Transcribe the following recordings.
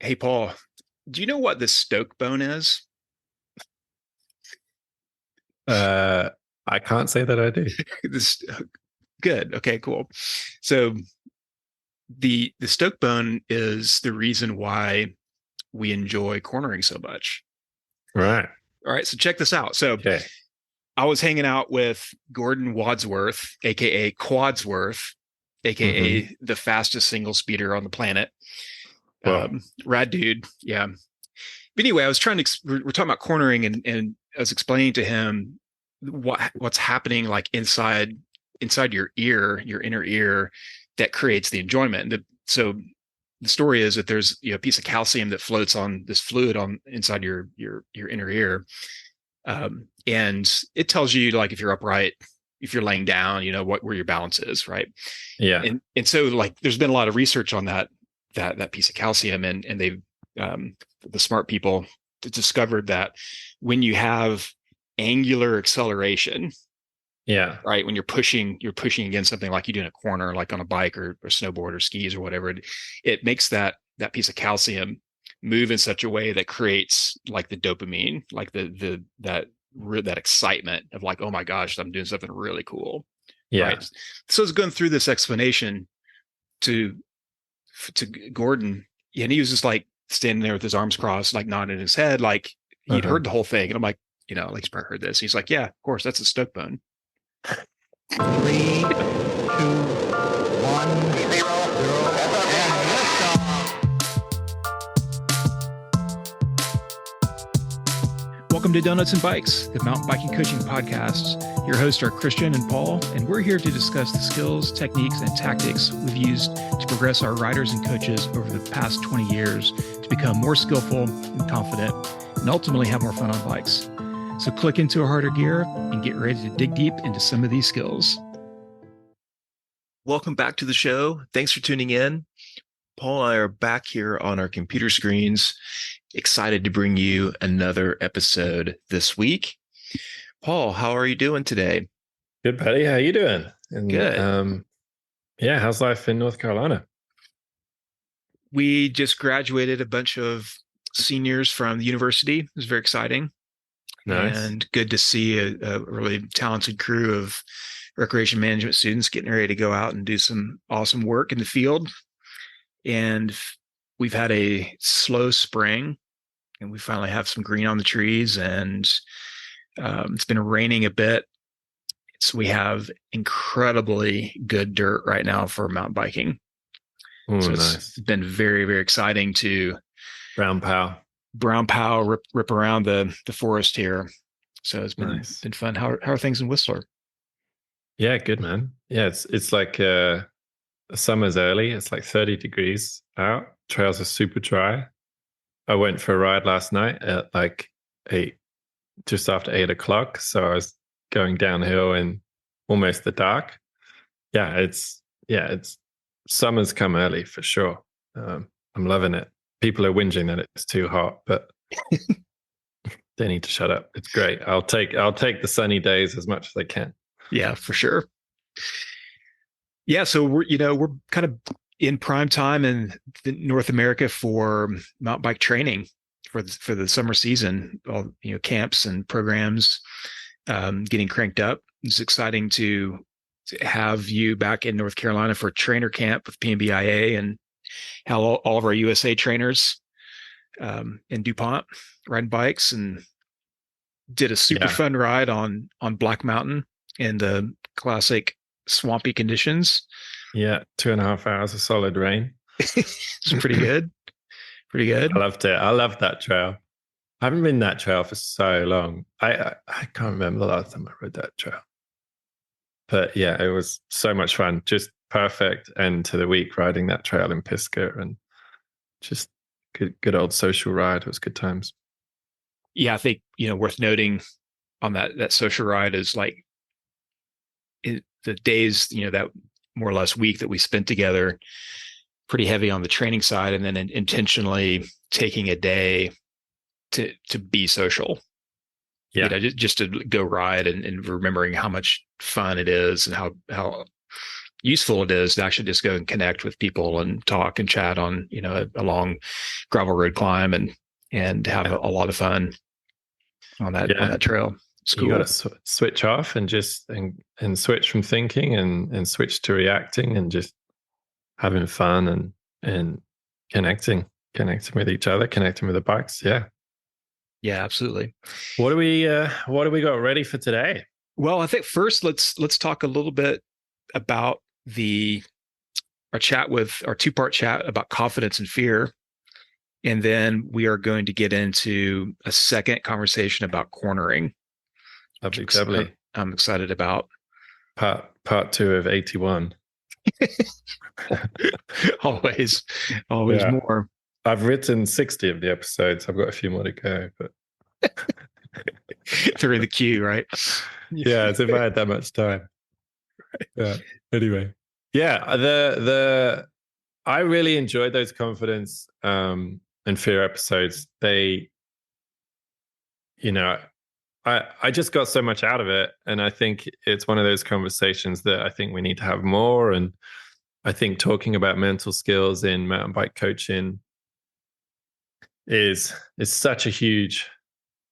Hey, Paul, do you know what the stoke bone is? Uh, I can't say that I do. This good. Okay, cool. So the stoke bone is the reason why we enjoy cornering so much. Right. All right, so check this out. So Okay. I was hanging out with Gordon Wadsworth, aka Quadsworth, hmm aka the fastest single speeder on the planet. Well, Rad dude, yeah. But anyway, I was trying to. We're talking about cornering, and I was explaining to him what's happening like inside your ear, your inner ear, that creates the enjoyment. So the story is that there's a piece of calcium that floats on this fluid on inside your inner ear, and it tells you like if you're upright, if you're laying down, what where your balance is, right? yeah. And so like there's been a lot of research on that piece of calcium, and they've the smart people discovered that when you have angular acceleration, Yeah. right, when you're pushing against something like you do in a corner, like on a bike or snowboard or skis or whatever, it makes that piece of calcium move in such a way that creates like the dopamine, like that excitement of like, oh my gosh, I'm doing something really cool, right? Yeah. So I was going through this explanation to to Gordon, and he was just like standing there with his arms crossed, like nodding his head, like he'd Uh-huh. heard the whole thing. And I'm like, like he's probably heard this. He's like, yeah, of course, that's a stoke bone. Three, two, one, zero, and liftoff. Welcome to Donuts and Bikes, the mountain biking coaching podcast. Your hosts are Christian and Paul, and we're here to discuss the skills, techniques, and tactics we've used to progress our riders and coaches over the past 20 years to become more skillful and confident, and ultimately have more fun on bikes. So click into a harder gear and get ready to dig deep into some of these skills. Welcome back to the show. Thanks for tuning in. Paul and I are back here on our computer screens, excited to bring you another episode this week. Paul, how are you doing today? Good, buddy. How you doing? And Good. yeah, how's life in North Carolina? We just graduated a bunch of seniors from the university. It was very exciting Nice. and good to see a really talented crew of recreation management students getting ready to go out and do some awesome work in the field. And we've had a slow spring, and we finally have some green on the trees, and it's been raining a bit. So we have incredibly good dirt right now for mountain biking. Oh, So nice. it's been very, very exciting to Brown Pow. brown pow rip around the forest here. So it's been Nice. been fun. How are things in Whistler? Yeah, good, man. Yeah, it's like summer's early. It's like 30 degrees out. Trails are super dry. I went for a ride last night at like eight, just after 8 o'clock. So I was going downhill in almost the dark. Yeah, it's summer's come early for sure. I'm loving it. People are whinging that it's too hot, but they need to shut up. It's great. I'll take the sunny days as much as I can. Yeah, for sure. Yeah, so we're kind of in prime time in North America for mountain bike training for the summer season. All camps and programs getting cranked up. It's exciting to have you back in North Carolina for trainer camp with PMBIA and how all of our USA trainers in DuPont riding bikes, and did a super Yeah. fun ride on Black Mountain in the classic swampy conditions. Yeah. 2.5 hours of solid rain. It's pretty good. Pretty I good. loved it. I love that trail. I haven't been that trail for so long. I can't remember the last time I rode that trail. But yeah, it was so much fun. Just perfect end to the week riding that trail in Pisgah, and just good old social ride. It was good times. Yeah, I think worth noting on that social ride is like the days that more or less week that we spent together, pretty heavy on the training side, and then intentionally taking a day to be social. Yeah. Just to go ride, and remembering how much fun it is and how useful it is to actually just go and connect with people and talk and chat on a long gravel road climb and have a lot of fun on that trail. It's cool. You got to switch off and just and switch from thinking and switch to reacting and just having fun and connecting with each other, connecting with the bikes. Yeah. Yeah, absolutely. What do we got ready for today? Well, I think first let's talk a little bit about our two-part chat about confidence and fear. And then we are going to get into a second conversation about cornering. Lovely. I'm excited about part 2 of 81. always more. I've written 60 of the episodes. I've got a few more to go, but they're in the queue, right? Yeah, as if I had that much time. Yeah. Anyway, I really enjoyed those confidence and fear episodes. They, I just got so much out of it, and I think it's one of those conversations that I think we need to have more. And I think talking about mental skills in mountain bike coaching is such a huge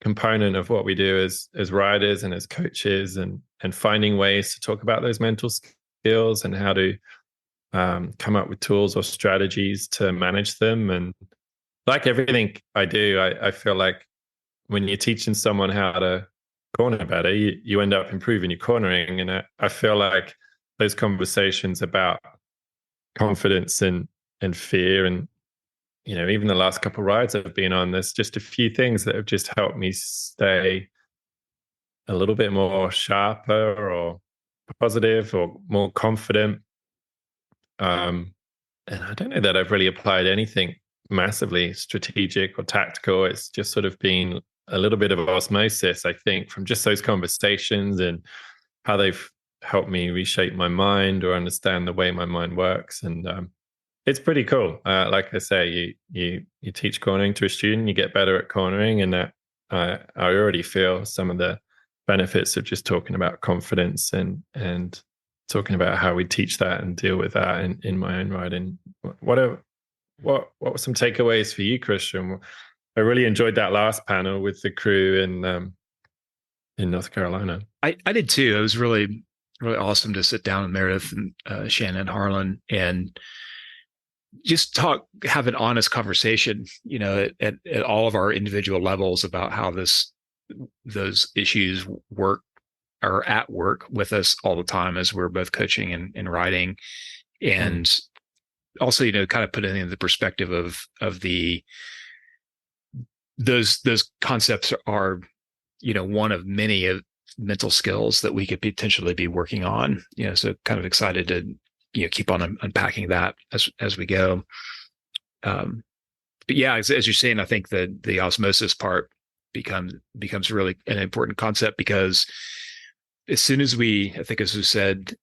component of what we do as riders and as coaches, and finding ways to talk about those mental skills and how to come up with tools or strategies to manage them. And like everything I do, I feel like when you're teaching someone how to corner better, you end up improving your cornering. And I feel like those conversations about confidence and fear, and even the last couple of rides I've been on, there's just a few things that have just helped me stay a little bit more sharper or positive or more confident. And I don't know that I've really applied anything massively strategic or tactical. It's just sort of been a little bit of osmosis, I think, from just those conversations and how they've helped me reshape my mind or understand the way my mind works. And it's pretty cool. Like I say, you teach cornering to a student, you get better at cornering, and that I already feel some of the benefits of just talking about confidence and talking about how we teach that and deal with that in my own riding. What were some takeaways for you, Christian? I really enjoyed that last panel with the crew in North Carolina. I did too. It was really, really awesome to sit down with Meredith and Shannon and Harlan and just have an honest conversation, at all of our individual levels about how those issues are at work with us all the time as we're both coaching and riding. And also, kind of put it in the perspective of those concepts are, one of many of mental skills that we could potentially be working on, so kind of excited to, keep on unpacking that as we go. But yeah, as you're saying, I think the osmosis part becomes really an important concept, because as soon as I think as we said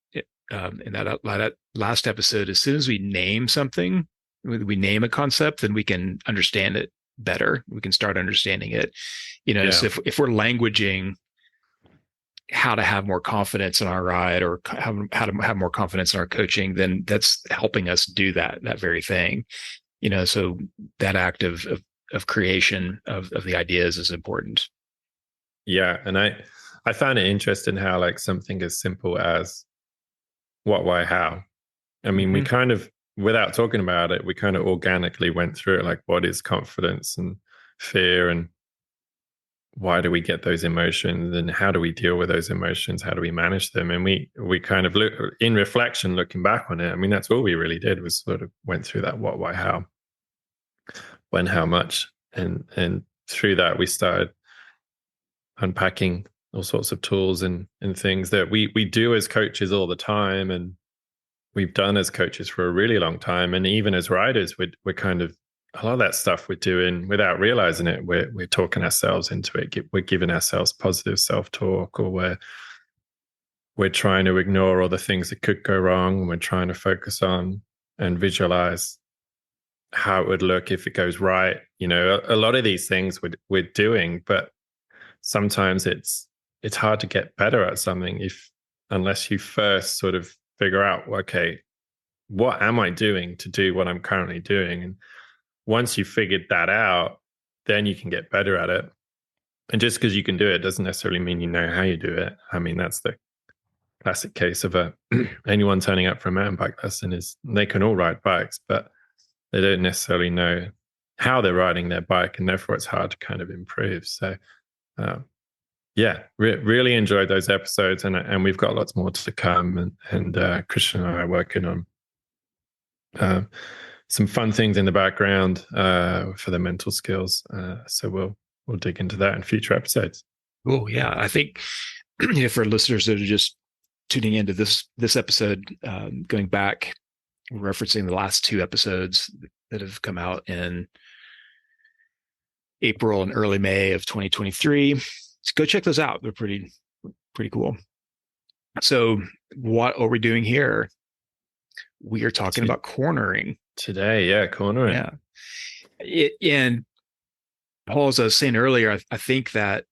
in that last episode, as soon as we name something, we name a concept, then we can understand it better. We can start understanding it. So if we're languaging how to have more confidence in our ride, or how to have more confidence in our coaching, then that's helping us do that very thing. So that act of creation of the ideas is important. Yeah. And I found it interesting how, like, something as simple as what, why, how. I mean, we kind of, without talking about it, we kind of organically went through it, like, what is confidence and fear, and why do we get those emotions, and how do we deal with those emotions? How do we manage them? And we kind of look in reflection, looking back on it. I mean, that's all we really did, was sort of went through that what, why, how, when, how much. And through that, we started unpacking all sorts of tools and things that we do as coaches all the time, and we've done as coaches for a really long time. And even as riders, we're kind of, a lot of that stuff we're doing without realizing it. We're talking ourselves into it. We're giving ourselves positive self-talk, or we're trying to ignore all the things that could go wrong. We're trying to focus on and visualize how it would look if it goes right. A lot of these things we're doing, but sometimes it's hard to get better at something unless you first sort of figure out, okay, what am I doing to do what I'm currently doing? And once you figured that out, then you can get better at it. And just because you can do it doesn't necessarily mean you know how you do it. I mean, that's the classic case of anyone turning up for a mountain bike lesson is they can all ride bikes, but they don't necessarily know how they're riding their bike, and therefore it's hard to kind of improve. So really enjoyed those episodes, and we've got lots more to come, and Christian and I are working on some fun things in the background for the mental skills. So we'll dig into that in future episodes. Oh yeah, I think for listeners that are just tuning into this episode, going back, referencing the last 2 episodes that have come out in April and early May of 2023, so go check those out. They're pretty cool. So what are we doing here? We are talking about cornering today. Yeah, cornering. Yeah. And Paul, as I was saying earlier, I think that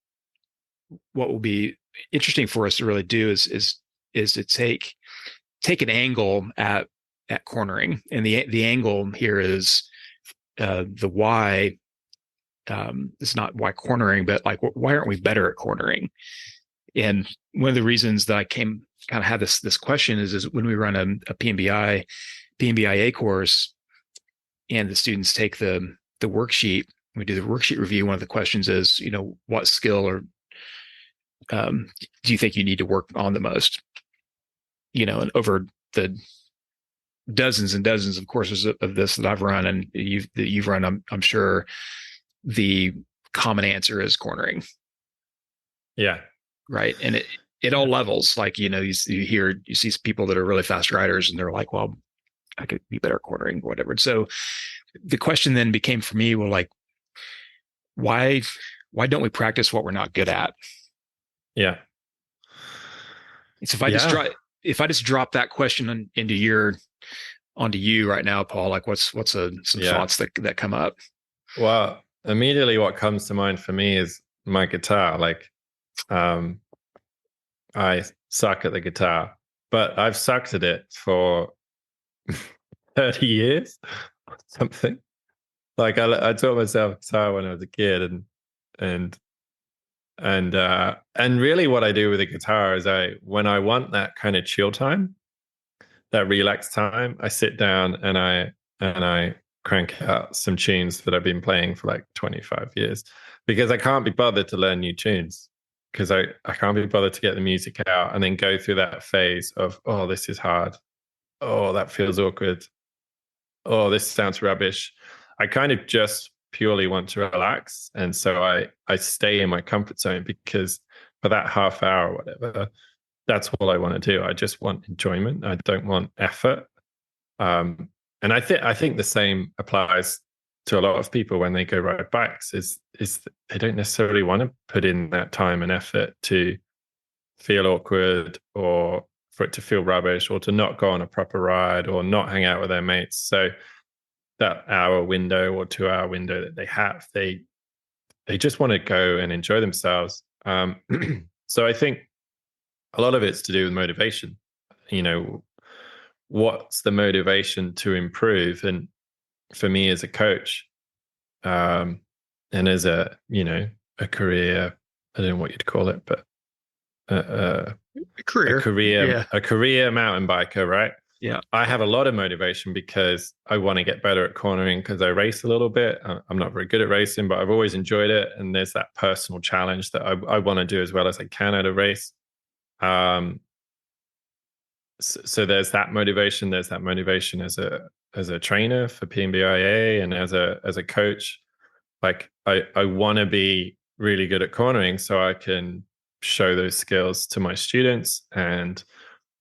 what will be interesting for us to really do is to take an angle at cornering, and the angle here is the why. It's not why cornering, but like why aren't we better at cornering? And one of the reasons that I kind of had this question is when we run a PMBIA course, and the students take the worksheet. We do the worksheet review. One of the questions is, what skill or do you think you need to work on the most? And over the dozens and dozens of courses of this that I've run and you've run, I'm sure the common answer is cornering. Yeah. Right. And it all levels, like, you see people that are really fast riders and they're like, well, I could be better at cornering or whatever. So the question then became for me, well, like, why don't we practice what we're not good at? Yeah. So if I just drop that question onto you right now, Paul, like what's some thoughts that come up? Well, immediately what comes to mind for me is my guitar. Like, I suck at the guitar, but I've sucked at it for 30 years or something. Like I taught myself guitar when I was a kid, and really what I do with the guitar is when I want that kind of chill time, that relaxed time, I sit down and I crank out some tunes that I've been playing for like 25 years, because I can't be bothered to learn new tunes, because I can't be bothered to get the music out and then go through that phase of, oh, this is hard. Oh, that feels awkward. Oh, this sounds rubbish. I kind of just purely want to relax. And so I stay in my comfort zone, because for that half hour or whatever, that's all I want to do. I just want enjoyment. I don't want effort. And I think the same applies to a lot of people when they go ride bikes, is they don't necessarily want to put in that time and effort to feel awkward, or for it to feel rubbish, or to not go on a proper ride, or not hang out with their mates. So that hour window or 2 hour window that they have, they just want to go and enjoy themselves. So I think a lot of it's to do with motivation. What's the motivation to improve? And for me as a coach, and as a career, I don't know what you'd call it, but a career mountain biker, right? Yeah. I have a lot of motivation because I want to get better at cornering, because I race a little bit. I'm not very good at racing, but I've always enjoyed it. And there's that personal challenge that I want to do as well as I can at a race. So there's that motivation. There's that motivation as a trainer for PMBIA, and as a coach. Like I want to be really good at cornering so I can show those skills to my students and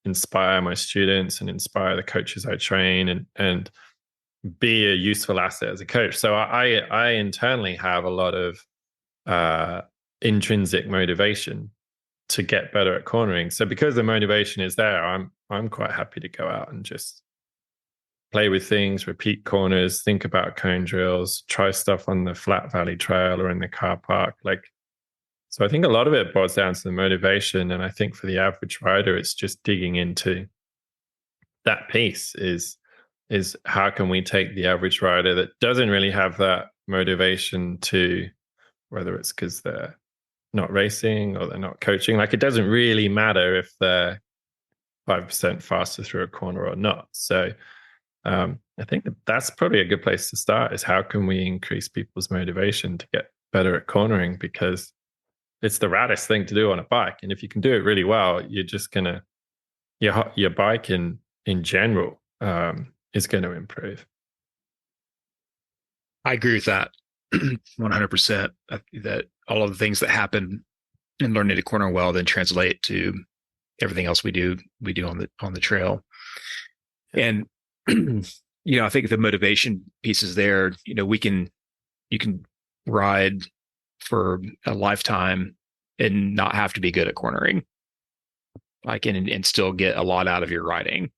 inspire my students and inspire the coaches I train, and be a useful asset as a coach. So I internally have a lot of intrinsic motivation to get better at cornering. So because the motivation is there, I'm quite happy to go out and just play with things, repeat corners, think about cone drills, try stuff on the Flat Valley Trail or in the car park. So I think a lot of it boils down to the motivation. And I think for the average rider, it's just digging into that piece is, is how can we take the average rider that doesn't really have that motivation to, whether it's because they're not racing or they're not coaching, like it doesn't really matter if they're 5% faster through a corner or not. So I think that's probably a good place to start, is how can we increase people's motivation to get better at cornering, because it's the raddest thing to do on a bike. And if you can do it really well, you're just gonna, your bike in general is going to improve. I agree with that 100%. That all of the things that happen in learning to corner well then translate to everything else we do on the trail. And I think the motivation piece is there. You can ride for a lifetime and not have to be good at cornering, like and still get a lot out of your riding.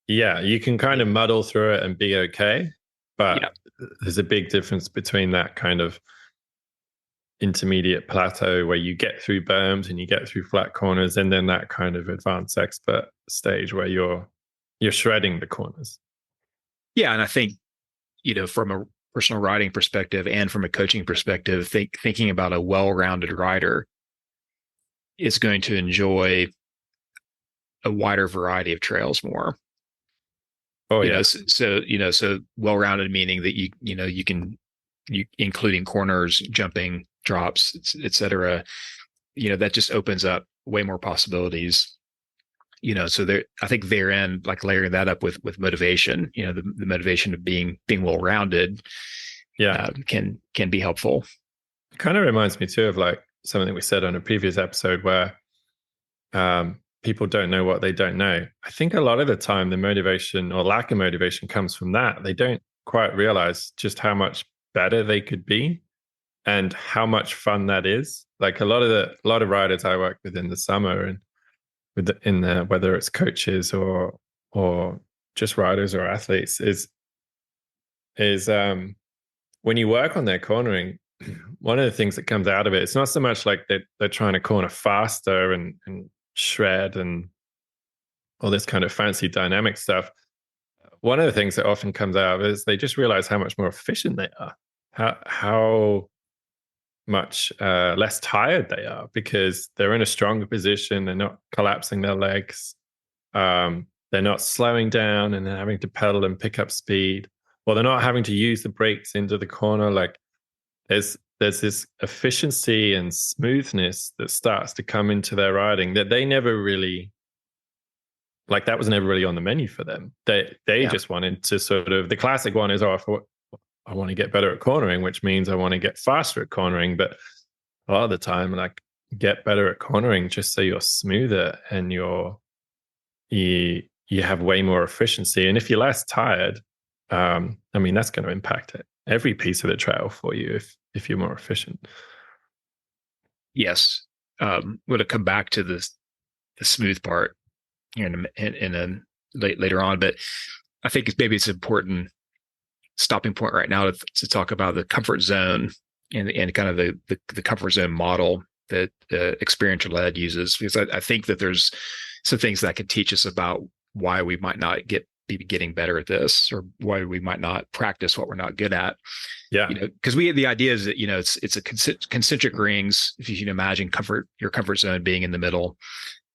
Yeah, you can kind of muddle through it and be okay, but there's a big difference between that kind of intermediate plateau where you get through berms and you get through flat corners, and then that kind of advanced expert stage where you're shredding the corners. Yeah, and I think from a personal riding perspective and from a coaching perspective, thinking about a well-rounded rider is going to enjoy a wider variety of trails more. Oh yeah. So well-rounded meaning that you including corners, jumping, drops, etc. That just opens up way more possibilities. So there, I think therein, like layering that up with motivation, the motivation of being well-rounded, can be helpful. It kind of reminds me too of like something we said on a previous episode where people don't know what they don't know. I think a lot of the time the motivation or lack of motivation comes from that. They don't quite realize just how much better they could be and how much fun that is. Like a lot of riders I work with in the summer and whether it's coaches or just riders or athletes is when you work on their cornering, one of the things that comes out of it, it's not so much like they're trying to corner faster and shred and all this kind of fancy dynamic stuff. One of the things that often comes out of it is they just realize how much more efficient they are, how much less tired they are, because they're in a stronger position. They're not collapsing their legs. They're not slowing down and then having to pedal and pick up speed, or they're not having to use the brakes into the corner. Like there's this efficiency and smoothness that starts to come into their riding that they never really, like that was never really on the menu for them. They just wanted to sort of, the classic one is, I want to get better at cornering, which means I want to get faster at cornering. But a lot of the time, like, get better at cornering just so you're smoother and you have way more efficiency. And if you're less tired, that's going to impact every piece of the trail for you if you're more efficient. Yes. We'll come back to the smooth part here later on, but I think maybe it's an important stopping point right now to talk about the comfort zone and kind of the comfort zone model that experiential ed uses, because I think that there's some things that can teach us about why we might not be getting better at this, or why we might not practice what we're not good at. Yeah. Because the idea is that, it's a concentric rings. If you can imagine your comfort zone being in the middle,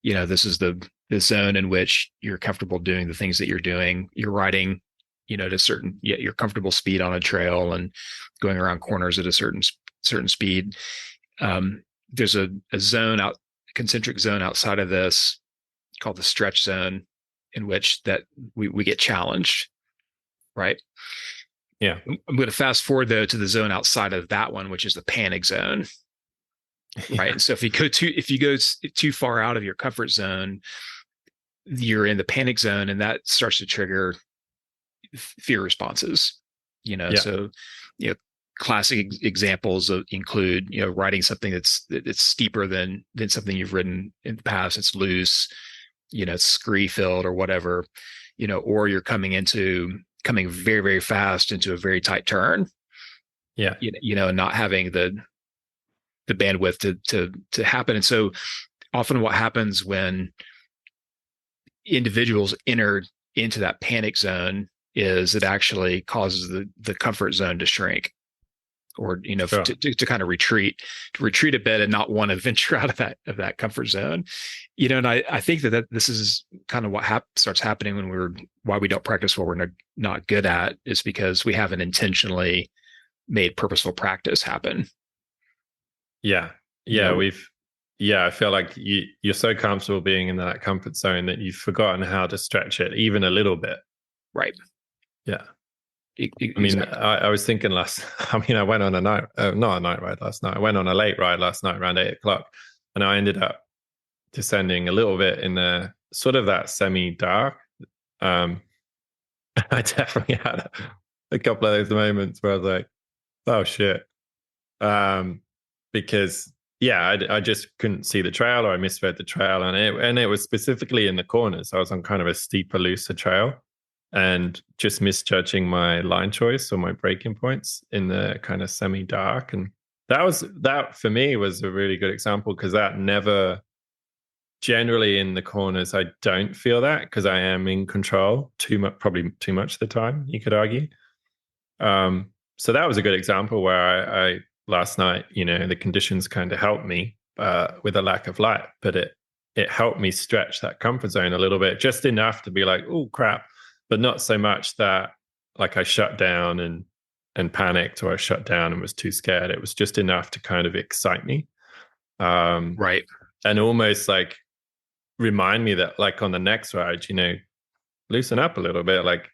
this is the zone in which you're comfortable doing the things that you're doing. You're riding, to certain, your comfortable speed on a trail and going around corners at a certain speed. There's a concentric zone outside of this called the stretch zone, in which that we get challenged, right? Yeah. I'm going to fast forward though to the zone outside of that one, which is the panic zone, right? And so if you go too far out of your comfort zone, you're in the panic zone, and that starts to trigger fear responses. So classic examples include riding something that's steeper than something you've ridden in the past. It's loose, it's scree filled or whatever, or you're coming very, very fast into a very tight turn. Yeah. And not having the bandwidth to happen. And so often what happens when individuals enter into that panic zone is it actually causes the comfort zone to shrink, or Sure. to kind of retreat a bit and not want to venture out of that comfort zone. And I think that this is kind of what starts happening why we don't practice what we're not good at, is because we haven't intentionally made purposeful practice happen. Yeah. I feel like you're so comfortable being in that comfort zone that you've forgotten how to stretch it even a little bit. Right. Yeah. I mean, I was thinking I went on not a night ride last night. I went on a late ride last night around 8 o'clock, and I ended up descending a little bit in the sort of that semi-dark. I definitely had a couple of those moments where I was like, oh shit. Because I just couldn't see the trail, or I misread the trail, and it was specifically in the corners. I was on kind of a steeper, looser trail, and just misjudging my line choice or my braking points in the kind of semi-dark. And that for me was a really good example, because that never, generally in the corners, I don't feel that, because I am in control probably too much of the time, you could argue. So that was a good example where I last night, the conditions kind of helped me with a lack of light, but it helped me stretch that comfort zone a little bit, just enough to be like, oh crap, but not so much that like I shut down and panicked, or I shut down and was too scared. It was just enough to kind of excite me. Right. And almost like remind me that, like, on the next ride, loosen up a little bit, like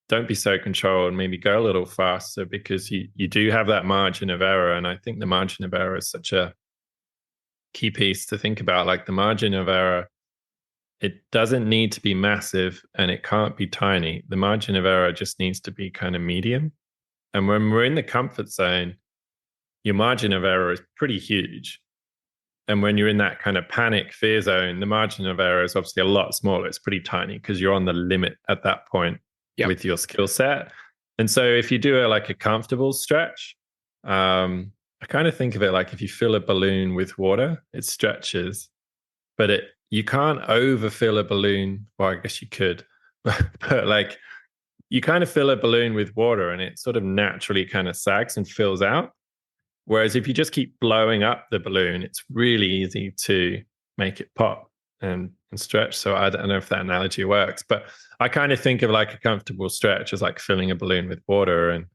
don't be so controlled, maybe go a little faster, because you do have that margin of error. And I think the margin of error is such a key piece to think about. Like, the margin of error, it doesn't need to be massive and it can't be tiny. The margin of error just needs to be kind of medium. And when we're in the comfort zone, your margin of error is pretty huge. And when you're in that kind of panic fear zone, the margin of error is obviously a lot smaller. It's pretty tiny, because you're on the limit at that point. Yep. With your skill set. And so if you do a comfortable stretch, I kind of think of it like if you fill a balloon with water, it stretches, but you can't overfill a balloon. Well, I guess you could, but like you kind of fill a balloon with water and it sort of naturally kind of sags and fills out. Whereas if you just keep blowing up the balloon, it's really easy to make it pop and stretch. So I don't know if that analogy works, but I kind of think of like a comfortable stretch as like filling a balloon with water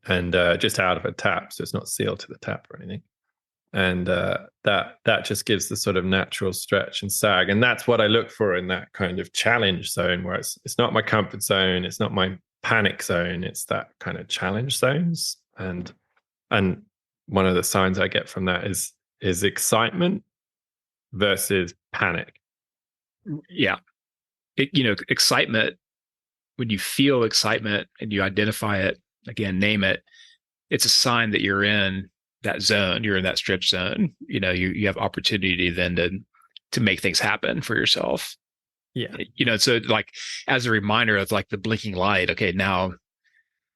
and just out of a tap, so it's not sealed to the tap or anything. And that just gives the sort of natural stretch and sag, and that's what I look for in that kind of challenge zone, where it's not my comfort zone, it's not my panic zone, it's that kind of challenge zones. And one of the signs I get from that is excitement versus panic. Yeah. Excitement, when you feel excitement and you identify it, again, name it, it's a sign that you're in that zone, you're in that stretch zone. You have opportunity then to make things happen for yourself. Yeah. So like as a reminder of like the blinking light, okay, now,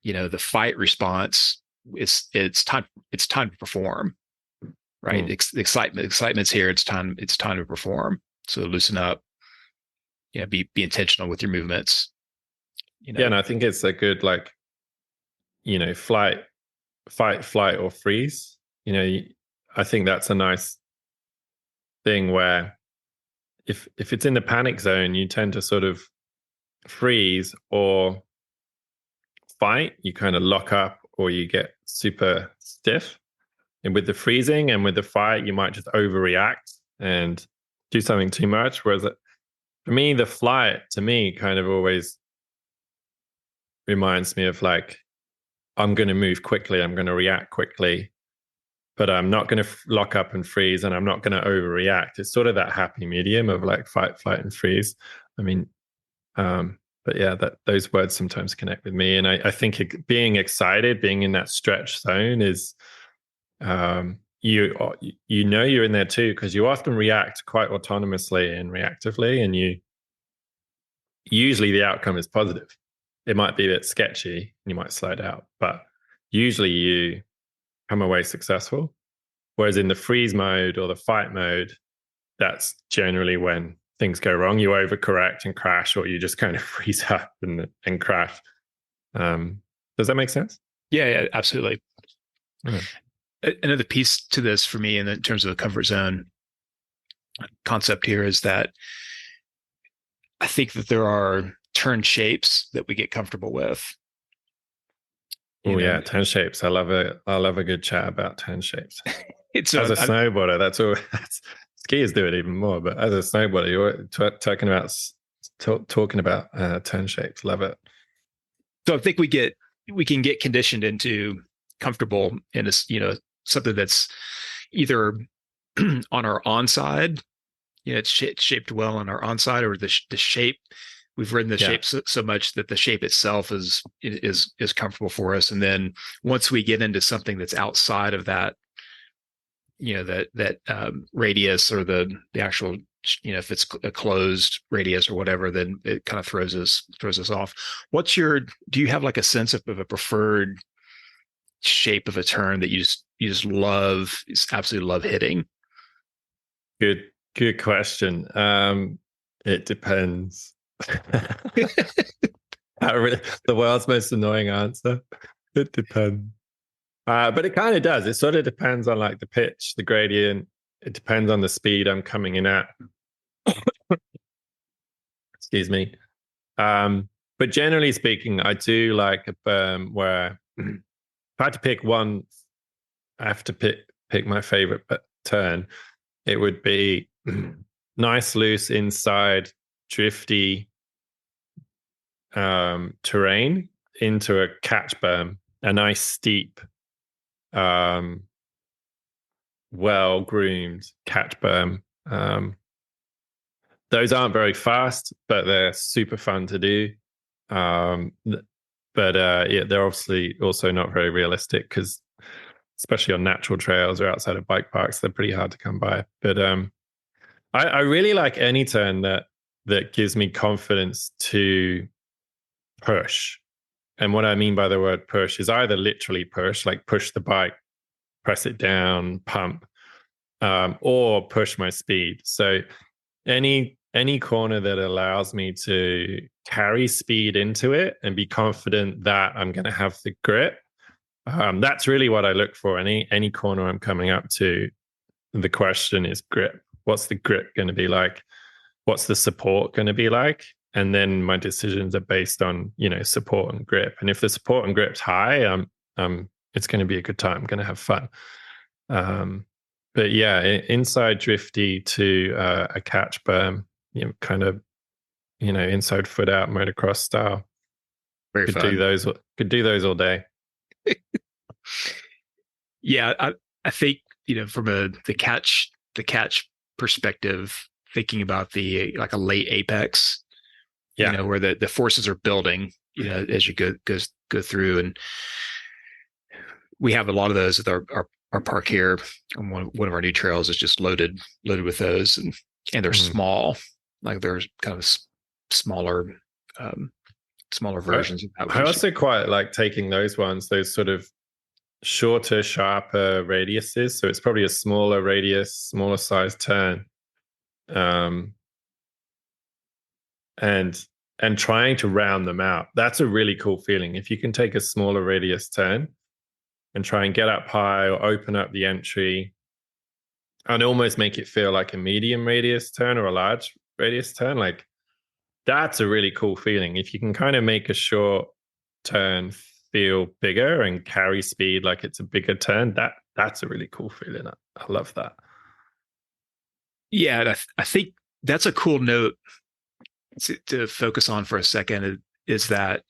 the fight response it's time to perform. Right. Excitement's here. It's time to perform. So loosen up, be intentional with your movements. Yeah. And I think it's a good, like, fight, flight, or freeze. I think that's a nice thing where if it's in the panic zone, you tend to sort of freeze or fight. You kind of lock up or you get super stiff. And with the freezing and with the fight, you might just overreact and do something too much. Whereas for me, the flight, to me, kind of always reminds me of like, I'm going to move quickly, I'm going to react quickly, but I'm not going to lock up and freeze, and I'm not going to overreact. It's sort of that happy medium of like fight, flight, and freeze. I mean, but yeah, those words sometimes connect with me. And I think being excited, being in that stretch zone is, you're in there too, because you often react quite autonomously and reactively, and usually the outcome is positive. It might be a bit sketchy and you might slide out, but usually you come away successful. Whereas in the freeze mode or the fight mode, that's generally when things go wrong. You overcorrect and crash, or you just kind of freeze up and crash. Does that make sense? Yeah, absolutely. Okay. Another piece to this for me, in terms of the comfort zone concept here, is that I think that there are turn shapes that we get comfortable with. Oh yeah, turn shapes. I love it. I love a good chat about turn shapes. It's as a snowboarder, that's all. Skiers do it even more, but as a snowboarder, you're talking about turn shapes. Love it. So I think we can get conditioned into comfortable in a, something that's either on our onside, it's shaped well on our onside, or the shape. We've ridden the shape so much that the shape itself is comfortable for us. And then once we get into something that's outside of that, that radius, or the actual, if it's a closed radius or whatever, then it kind of throws us off. Do you have like a sense of a preferred shape of a turn that you just love, absolutely love hitting? Good question. It depends. The world's most annoying answer. It depends. But it kind of does. It sort of depends on like the pitch, the gradient. It depends on the speed I'm coming in at. Excuse me. But generally speaking, I do like a berm where if I had to pick one, I have to pick my favorite turn. It would be nice, loose inside, drifty terrain into a catch berm, a nice steep, well-groomed catch berm. Those aren't very fast, but they're super fun to do. But they're obviously also not very realistic, because especially on natural trails or outside of bike parks, they're pretty hard to come by. But I really like any turn that gives me confidence to push. And what I mean by the word push is either literally push, like push the bike, press it down, pump, or push my speed. So any corner that allows me to carry speed into it and be confident that I'm going to have the grip, that's really what I look for. Any corner I'm coming up to, the question is grip. What's the grip going to be like? What's the support going to be like? And then my decisions are based on, support and grip. And if the support and grip's high, it's going to be a good time. I'm going to have fun. But yeah, inside drifty to a catch berm, kind of, inside foot out motocross style. Very could fun. Could do those all day. Yeah, I think from the catch perspective, thinking about like a late apex, where the forces are building, as you go through, and we have a lot of those at our park here. And one of our new trails is just loaded with those, and they're small, like they're kind of smaller versions of that. I also quite like taking those sort of shorter, sharper radiuses. So it's probably a smaller radius, smaller size turn. And trying to round them out. That's a really cool feeling. If you can take a smaller radius turn and try and get up high or open up the entry and almost make it feel like a medium radius turn or a large radius turn, like that's a really cool feeling. If you can kind of make a short turn feel bigger and carry speed like it's a bigger turn, that's a really cool feeling. I love that. Yeah, I think that's a cool note to focus on for a second, is that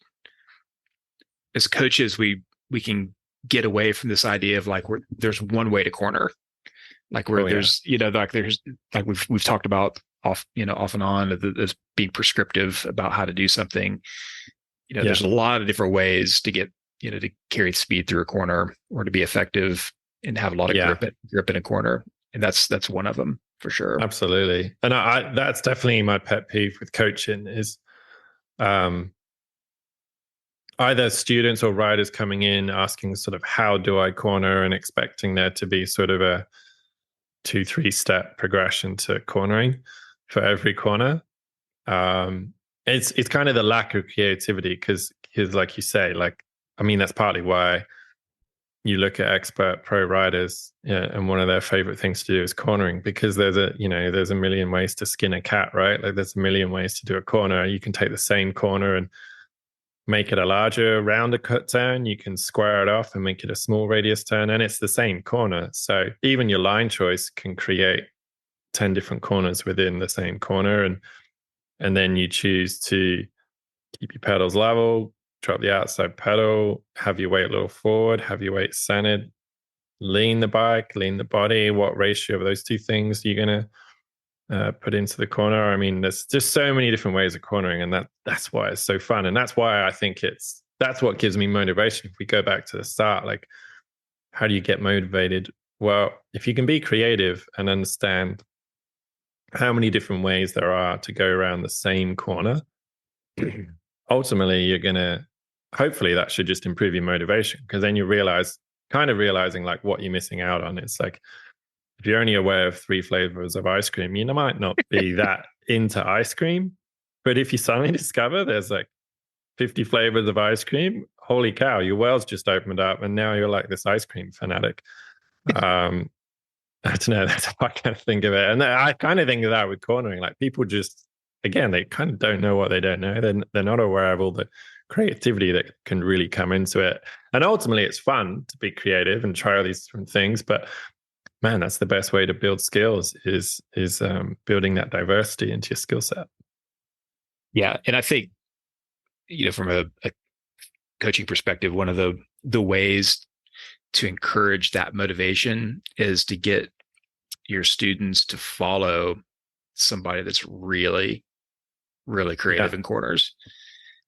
as coaches, we can get away from this idea of like there's one way to corner, like there's like we've talked about off and on as being prescriptive about how to do something. There's a lot of different ways to get to carry speed through a corner or to be effective and have a lot of grip in a corner, and that's one of them. For sure. Absolutely. And I that's definitely my pet peeve with coaching is either students or riders coming in asking sort of how do I corner, and expecting there to be sort of a 2-3 step progression to cornering. for every corner. It's kind of the lack of creativity because like you say, like, I mean, that's partly why you look at expert pro riders, and one of their favorite things to do is cornering, because there's a million ways to skin a cat, right? Like there's a million ways to do a corner. You can take the same corner and make it a larger, rounder cut turn. You can square it off and make it a small radius turn, and it's the same corner. So even your line choice can create 10 different corners within the same corner. And then you choose to keep your pedals level, drop the outside pedal, have your weight a little forward, have your weight centered, lean the bike, lean the body. What ratio of those two things are you going to put into the corner? I mean, there's just so many different ways of cornering, and that's why it's so fun. And that's why I think that's what gives me motivation. If we go back to the start, like, how do you get motivated? Well, if you can be creative and understand how many different ways there are to go around the same corner, ultimately you're going to, hopefully that should just improve your motivation, because then you realizing like what you're missing out on. It's like, if you're only aware of 3 flavors of ice cream, you might not be that into ice cream. But if you suddenly discover there's like 50 flavors of ice cream, holy cow, your world's just opened up, and now you're like this ice cream fanatic. I don't know, that's how I kind of think of it. And I kind of think of that with cornering. Like, people just, again, they kind of don't know what they don't know. They're not aware of all the creativity that can really come into it. And ultimately, it's fun to be creative and try all these different things. But man, that's the best way to build skills is building that diversity into your skill set. Yeah. And I think, from a coaching perspective, one of the ways to encourage that motivation is to get your students to follow somebody that's really, really creative in corners,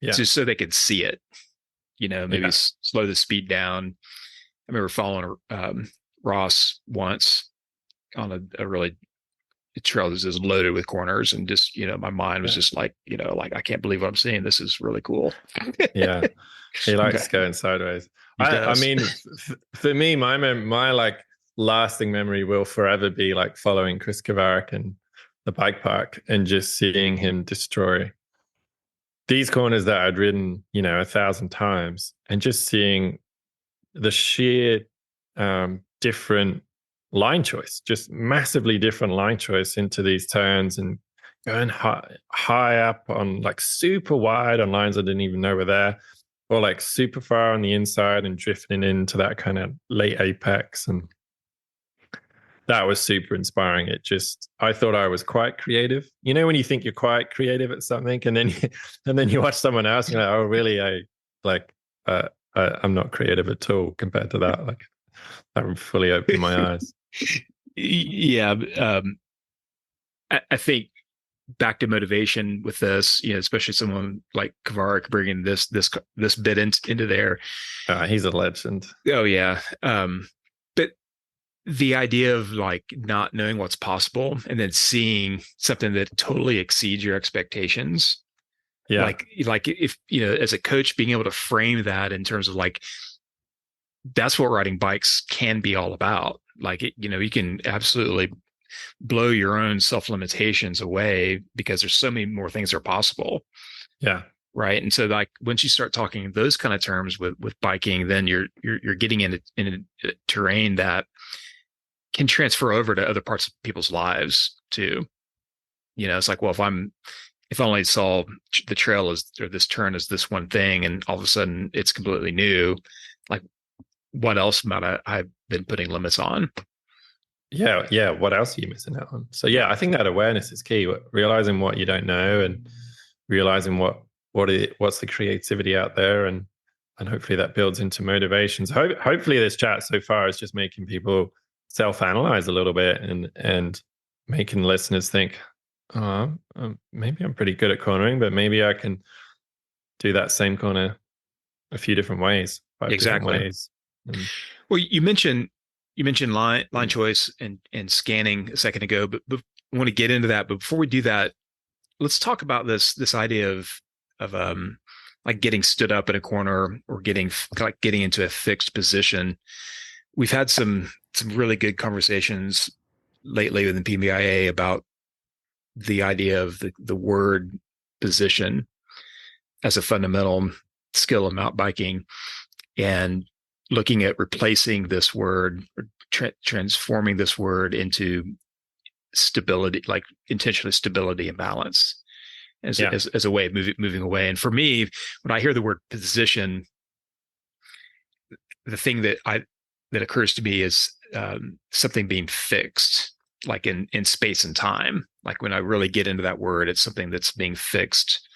just so they can see it, maybe slow the speed down. I remember following Ross once on a really trail that was just loaded with corners, and just, my mind was just like, like, I can't believe what I'm seeing. This is really cool. Yeah. He likes going sideways. I mean, for me, my like lasting memory will forever be like following Chris Kavarik in the bike park and just seeing him destroy these corners that I'd ridden, 1,000 times, and just seeing the sheer different line choice, just massively different line choice into these turns, and going high up on like super wide on lines I didn't even know were there, or like super far on the inside and drifting into that kind of late apex. And that was super inspiring. I thought I was quite creative. When you think you're quite creative at something, and then you watch someone else and you're like, oh, really? I'm not creative at all compared to that. Like, I'm fully opened my eyes. Yeah. I think back to motivation with this, especially someone like Kavarik bringing this bit into there. He's a legend. Oh yeah. But the idea of like not knowing what's possible and then seeing something that totally exceeds your expectations. Yeah. Like if, as a coach, being able to frame that in terms of like, that's what riding bikes can be all about. Like, you can absolutely blow your own self-limitations away because there's so many more things that are possible. Yeah. Right. And so like, once you start talking those kind of terms with biking, then you're getting in a terrain that can transfer over to other parts of people's lives too. It's like, well, if I only saw the trail or this turn as this one thing, and all of a sudden it's completely new, like, what else might I've been putting limits on? Yeah. What else are you missing out on? So yeah, I think that awareness is key. Realizing what you don't know, and realizing what's the creativity out there, and hopefully that builds into motivations. Hopefully this chat so far is just making people self-analyze a little bit, and making listeners think, maybe I'm pretty good at cornering, but maybe I can do that same corner a few different ways. Exactly. Different ways. Well, you mentioned line choice and scanning a second ago, but I want to get into that. But before we do that, let's talk about this idea of like getting stood up in a corner, or getting into a fixed position. We've had some really good conversations lately within PBIA about the idea of the word position as a fundamental skill of mountain biking, and looking at replacing this word, or transforming this word into stability, like intentionally stability and balance, as a way of moving away. And for me, when I hear the word position, the thing that occurs to me is something being fixed, like in space and time. Like when I really get into that word, it's something that's being fixed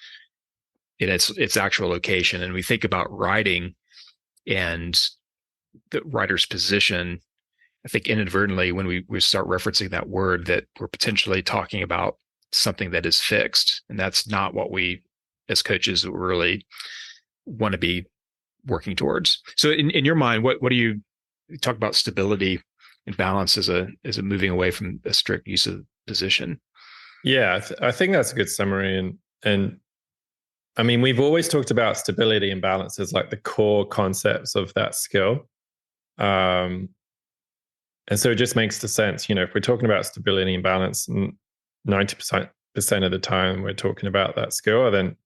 in its actual location. And we think about riding and the rider's position. I think inadvertently, when we start referencing that word, that we're potentially talking about something that is fixed, and that's not what we as coaches really want to be working towards. So in your mind, what do you talk about stability and balance as a moving away from a strict use of position? Yeah, I think that's a good summary. And I mean, we've always talked about stability and balance as like the core concepts of that skill. And so it just makes the sense, if we're talking about stability and balance, 90% of the time we're talking about that skill, then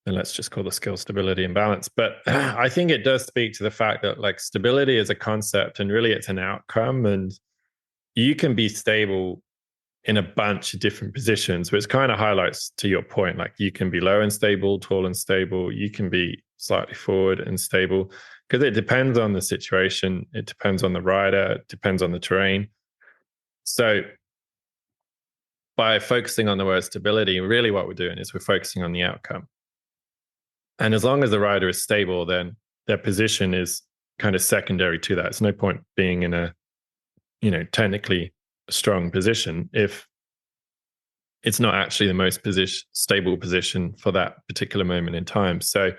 let's just call the skill stability and balance. But I think it does speak to the fact that like stability is a concept and really it's an outcome, and you can be stable in a bunch of different positions, which kind of highlights to your point, like you can be low and stable, tall and stable, you can be slightly forward and stable, because it depends on the situation, it depends on the rider, it depends on the terrain. So by focusing on the word stability, really what we're doing is we're focusing on the outcome. And as long as the rider is stable, then their position is kind of secondary to that. It's no point being in a, technically strong position if it's not actually the most stable position for that particular moment in time. So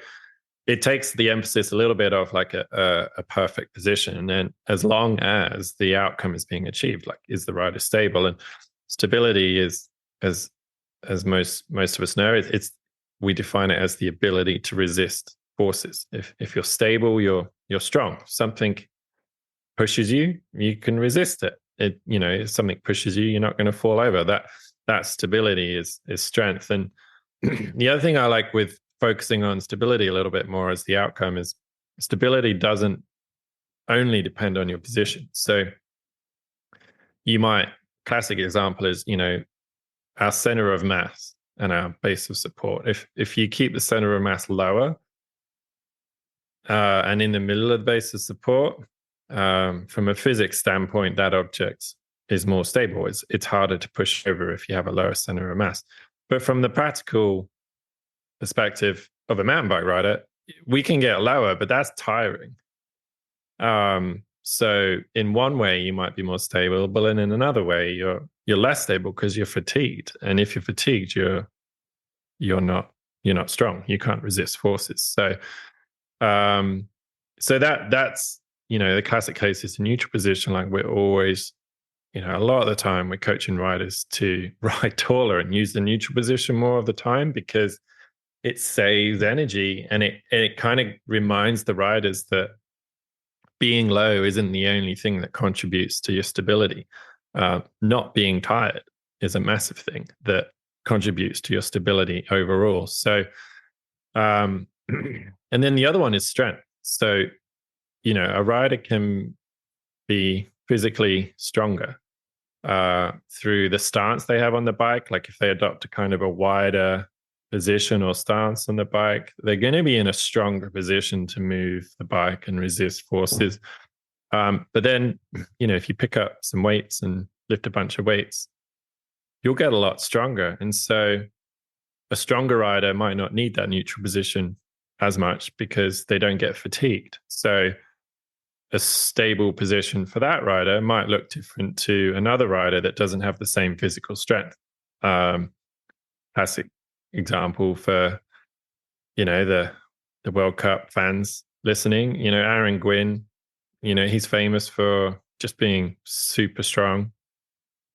it takes the emphasis a little bit of like a perfect position. And as long as the outcome is being achieved, like is the rider stable? And stability is, as most of us know, we define it as the ability to resist forces. If you're stable, you're strong. If something pushes you, you can resist it. If something pushes you, you're not going to fall over. That stability is strength. And the other thing I like with focusing on stability a little bit more as the outcome is stability doesn't only depend on your position. So classic example is, our center of mass and our base of support. If you keep the center of mass lower and in the middle of the base of support, from a physics standpoint, that object is more stable. It's harder to push over if you have a lower center of mass. But from the practical perspective of a mountain bike rider, we can get lower, but that's tiring. So in one way, you might be more stable, but in another way, you're less stable because you're fatigued. And if you're fatigued, you're not strong. You can't resist forces. So that's the classic case is the neutral position. Like we're always, a lot of the time we're coaching riders to ride taller and use the neutral position more of the time because it saves energy, and it kind of reminds the riders that being low isn't the only thing that contributes to your stability. Not being tired is a massive thing that contributes to your stability overall. So, and then the other one is strength. So, a rider can be physically stronger through the stance they have on the bike. Like if they adopt a kind of a wider position or stance on the bike, they're going to be in a stronger position to move the bike and resist forces. But then, if you pick up some weights and lift a bunch of weights, you'll get a lot stronger. And so a stronger rider might not need that neutral position as much because they don't get fatigued. So a stable position for that rider might look different to another rider that doesn't have the same physical strength. Classic example for, the World Cup fans listening, Aaron Gwynn, he's famous for just being super strong.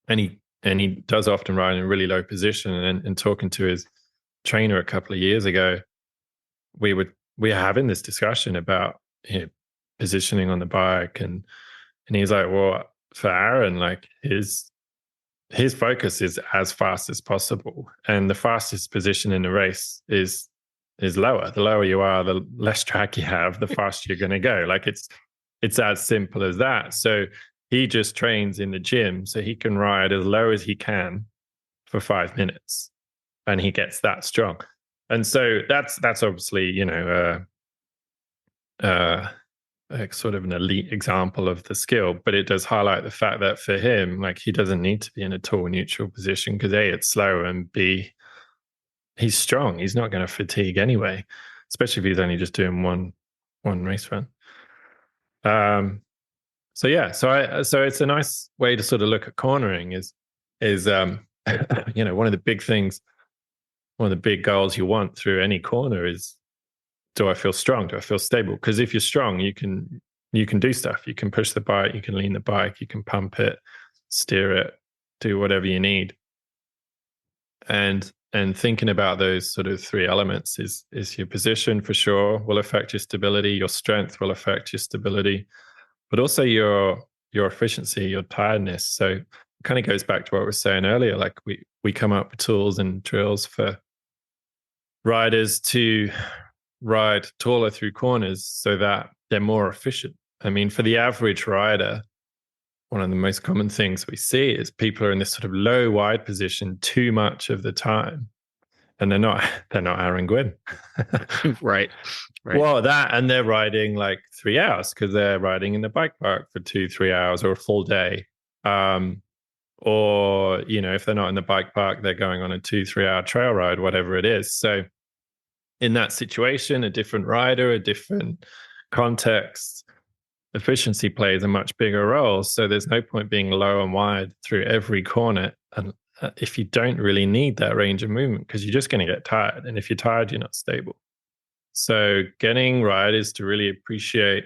And he does often ride in a really low position. And talking to his trainer a couple of years ago, we were having this discussion about positioning on the bike, and he's like, well, for Aaron, like his his focus is as fast as possible, and the fastest position in the race is lower. The lower you are, the less track you have, the faster you're going to go. Like it's as simple as that. So he just trains in the gym so he can ride as low as he can for 5 minutes, and he gets that strong. And so that's obviously, sort of an elite example of the skill, but it does highlight the fact that for him, like, he doesn't need to be in a tall neutral position because A, it's slow, and B, he's strong. He's not going to fatigue anyway, especially if he's only just doing one race run. So it's a nice way to sort of look at cornering is one of the big things, one of the big goals you want through any corner is, do I feel strong? Do I feel stable? Because if you're strong, you can do stuff. You can push the bike, you can lean the bike, you can pump it, steer it, do whatever you need. And thinking about those sort of three elements is your position for sure will affect your stability, your strength will affect your stability, but also your efficiency, your tiredness. So it kind of goes back to what we were saying earlier. Like we come up with tools and drills for riders to ride taller through corners so that they're more efficient. I mean, for the average rider, one of the most common things we see is people are in this sort of low wide position too much of the time, and they're not Aaron Gwynn. Right. Well, that, and they're riding like 3 hours because they're riding in the bike park for 2-3 hours or a full day. Or, if they're not in the bike park, they're going on a 2-3 hour trail ride, whatever it is. So in that situation, a different rider, a different context, efficiency plays a much bigger role. So there's no point being low and wide through every corner, and if you don't really need that range of movement, because you're just going to get tired. And if you're tired, you're not stable. So getting riders to really appreciate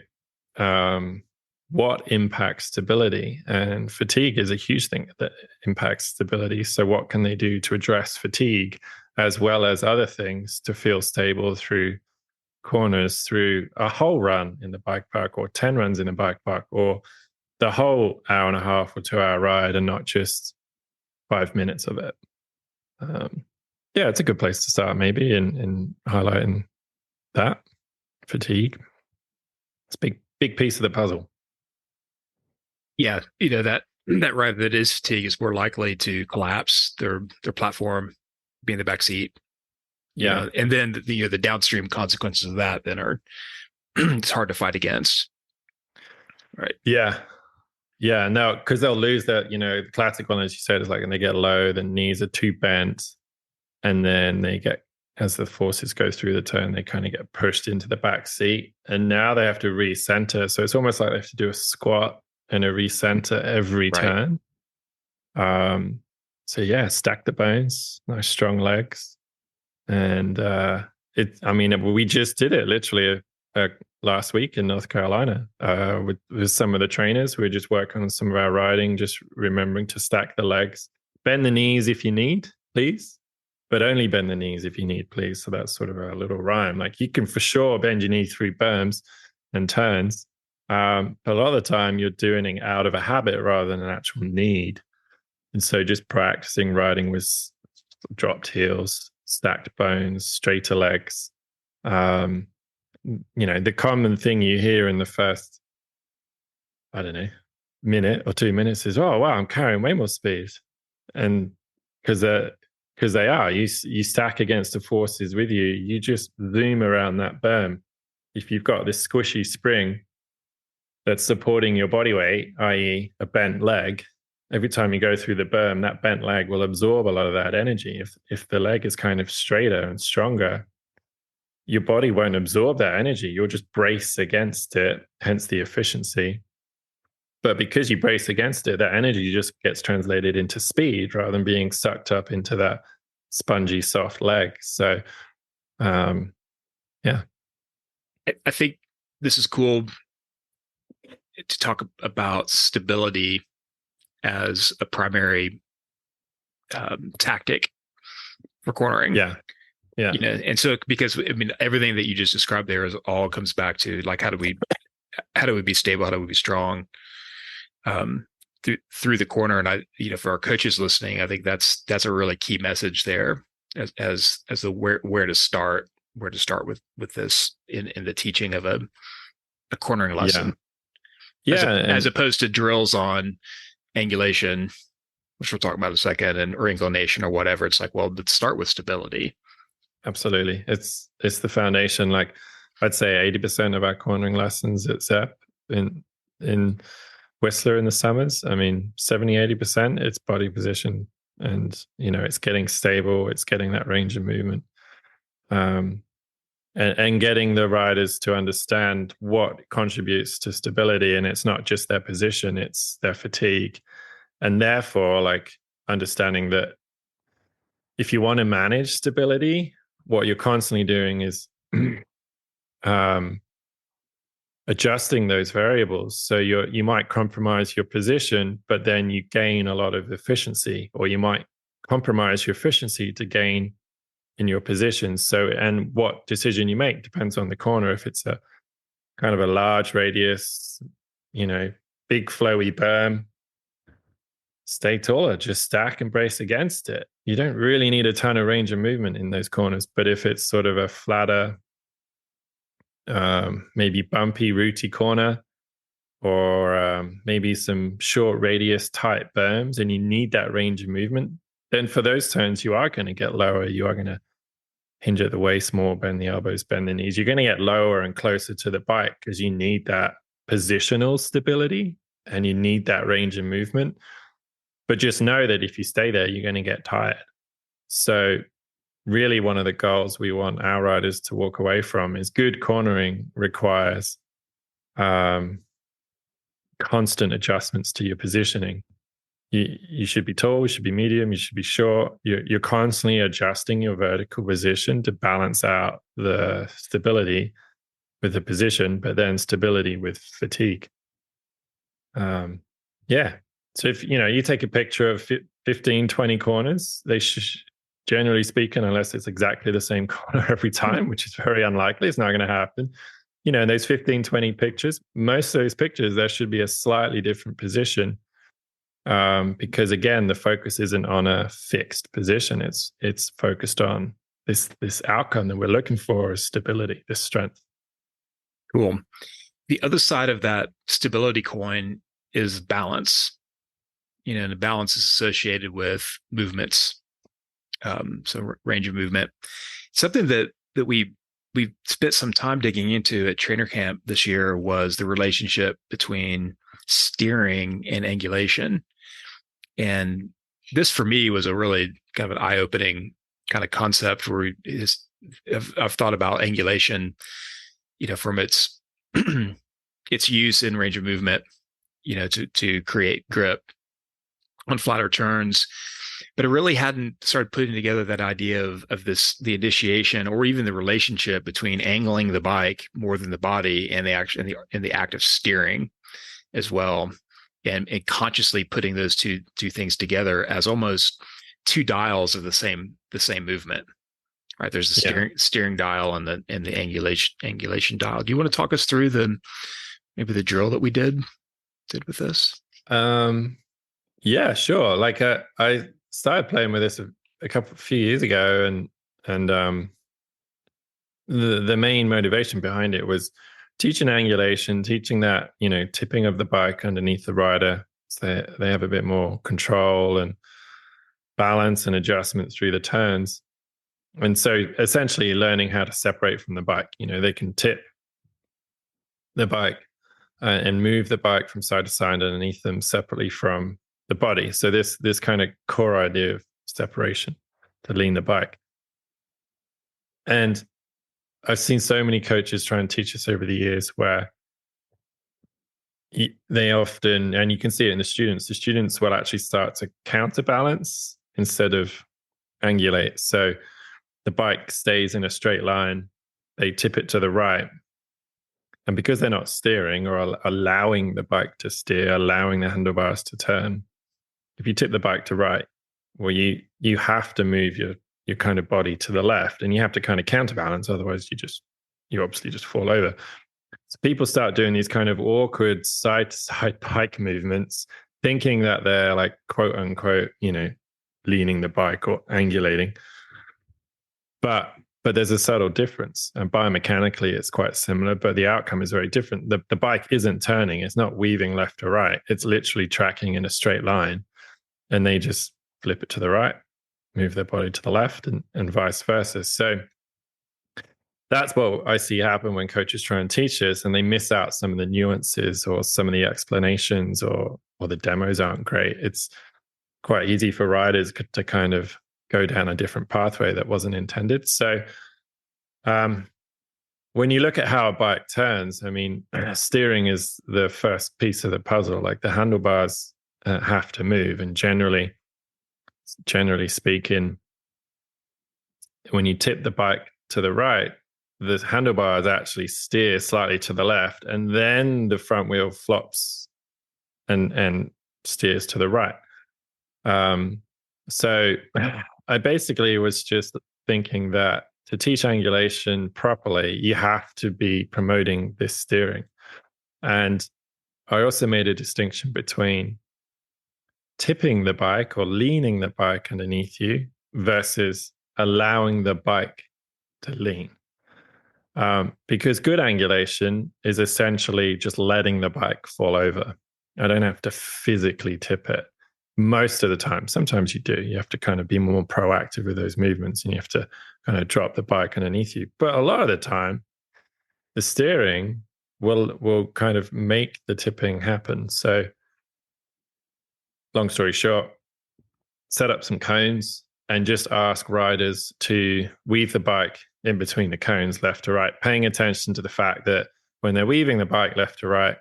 what impacts stability, and fatigue is a huge thing that impacts stability. So what can they do to address fatigue as well as other things to feel stable through corners, through a whole run in the bike park, or 10 runs in the bike park, or the whole hour and a half or 2 hour ride, and not just 5 minutes of it. It's a good place to start maybe in highlighting that fatigue. It's a big piece of the puzzle. Yeah, that rider that is fatigue is more likely to collapse, their platform, be in the back seat. Yeah, and then the downstream consequences of that then are it's hard to fight against. Right. Yeah. No, because they'll lose that. The classic one, as you said, is like when they get low, the knees are too bent, and then they get, as the forces go through the turn, they kind of get pushed into the back seat, and now they have to recenter. So it's almost like they have to do a squat and a recenter every turn. So stack the bones, nice strong legs. And we just did it literally last week in North Carolina with some of the trainers. We were just working on some of our riding, just remembering to stack the legs, bend the knees if you need, please, but only bend the knees if you need, please. So that's sort of a little rhyme. Like, you can for sure bend your knee through berms and turns, but a lot of the time you're doing it out of a habit rather than an actual need. And so just practicing riding with dropped heels, stacked bones, straighter legs. The common thing you hear in the first, minute or 2 minutes is, oh, wow, I'm carrying way more speed. And because they are, you stack against the forces with you, you just zoom around that berm. If you've got this squishy spring that's supporting your body weight, i.e. a bent leg, every time you go through the berm, that bent leg will absorb a lot of that energy. If the leg is kind of straighter and stronger, your body won't absorb that energy. You'll just brace against it, hence the efficiency. But because you brace against it, that energy just gets translated into speed rather than being sucked up into that spongy, soft leg. So, I think this is cool to talk about stability as a primary tactic for cornering. Yeah. And so, because everything that you just described there all comes back to, like, how do we be stable? How do we be strong? through the corner. And for our coaches listening, I think that's a really key message there as the where to start with this in the teaching of a cornering lesson. As opposed to drills on angulation, which we'll talk about in a second, or inclination or whatever. It's like, well, let's start with stability. Absolutely. It's the foundation. Like I'd say 80% of our cornering lessons at ZEP in Whistler in the summers, I mean, 70-80%, it's body position, and it's getting stable, it's getting that range of movement, and getting the riders to understand what contributes to stability. And it's not just their position, it's their fatigue. And therefore, like, understanding that if you want to manage stability, what you're constantly doing is adjusting those variables. So you might compromise your position, but then you gain a lot of efficiency, or you might compromise your efficiency to gain in your position. So, and what decision you make depends on the corner. If it's a kind of a large radius, big flowy berm, stay taller, just stack and brace against it. You don't really need a ton of range of movement in those corners. But if it's sort of a flatter, maybe bumpy, rooty corner, or maybe some short radius type berms, and you need that range of movement, then for those turns, you are going to get lower. You are going to hinge at the waist more, bend the elbows, bend the knees. You're going to get lower and closer to the bike because you need that positional stability and you need that range of movement. But just know that if you stay there, you're going to get tired. So really, one of the goals we want our riders to walk away from is good cornering requires constant adjustments to your positioning. You should be tall, you should be medium, you should be short. You're constantly adjusting your vertical position to balance out the stability with the position, but then stability with fatigue. So if you take a picture of 15, 20 corners, they should, generally speaking, unless it's exactly the same corner every time, which is very unlikely, it's not going to happen. In those 15, 20 pictures, most of those pictures, there should be a slightly different position. Because again, the focus isn't on a fixed position. It's focused on this outcome that we're looking for is stability, this strength. Cool. The other side of that stability coin is balance. And the balance is associated with movements. So range of movement. Something that we spent some time digging into at Trainer Camp this year was the relationship between steering and angulation. And this for me was a really kind of an eye-opening kind of concept where I've thought about angulation, from its its use in range of movement, to create grip on flatter turns. But I really hadn't started putting together that idea of the initiation, or even the relationship between angling the bike more than the body and the act of steering as well, and consciously putting those two things together as almost two dials of the same movement. Right? There's the steering dial and the angulation dial. Do you want to talk us through maybe the drill that we did with this? Yeah, sure. Like I started playing with this a few years ago, and the main motivation behind it was teaching angulation, teaching that tipping of the bike underneath the rider, so they have a bit more control and balance and adjustment through the turns. And so essentially learning how to separate from the bike. They can tip the bike and move the bike from side to side underneath them separately from the body. So this kind of core idea of separation to lean the bike. And I've seen so many coaches try and teach us over the years where they often, and you can see it in the students will actually start to counterbalance instead of angulate. So the bike stays in a straight line, they tip it to the right. And because they're not steering or allowing the bike to steer, allowing the handlebars to turn, if you tip the bike to right, well, you have to move your kind of body to the left, and you have to kind of counterbalance. Otherwise, you obviously just fall over. So people start doing these kind of awkward side to side bike movements thinking that they're like quote unquote, leaning the bike or angulating. But there's a subtle difference. And biomechanically, it's quite similar, but the outcome is very different. The bike isn't turning. It's not weaving left to right. It's literally tracking in a straight line. And they just flip it to the right, move their body to the left, and vice versa. So that's what I see happen when coaches try and teach this, and they miss out some of the nuances or some of the explanations, or the demos aren't great. It's quite easy for riders to kind of go down a different pathway that wasn't intended. So when you look at how a bike turns, I mean, steering is the first piece of the puzzle. Like the handlebars have to move, and generally speaking, when you tip the bike to the right, the handlebars actually steer slightly to the left, and then the front wheel flops and steers to the right. So I basically was just thinking that to teach angulation properly, you have to be promoting this steering. And I also made a distinction between tipping the bike or leaning the bike underneath you versus allowing the bike to lean. Because good angulation is essentially just letting the bike fall over. I don't have to physically tip it most of the time. Sometimes you do. You have to kind of be more proactive with those movements, and you have to kind of drop the bike underneath you. But a lot of the time, the steering will kind of make the tipping happen. So long story short, set up some cones and just ask riders to weave the bike in between the cones left to right, paying attention to the fact that when they're weaving the bike left to right,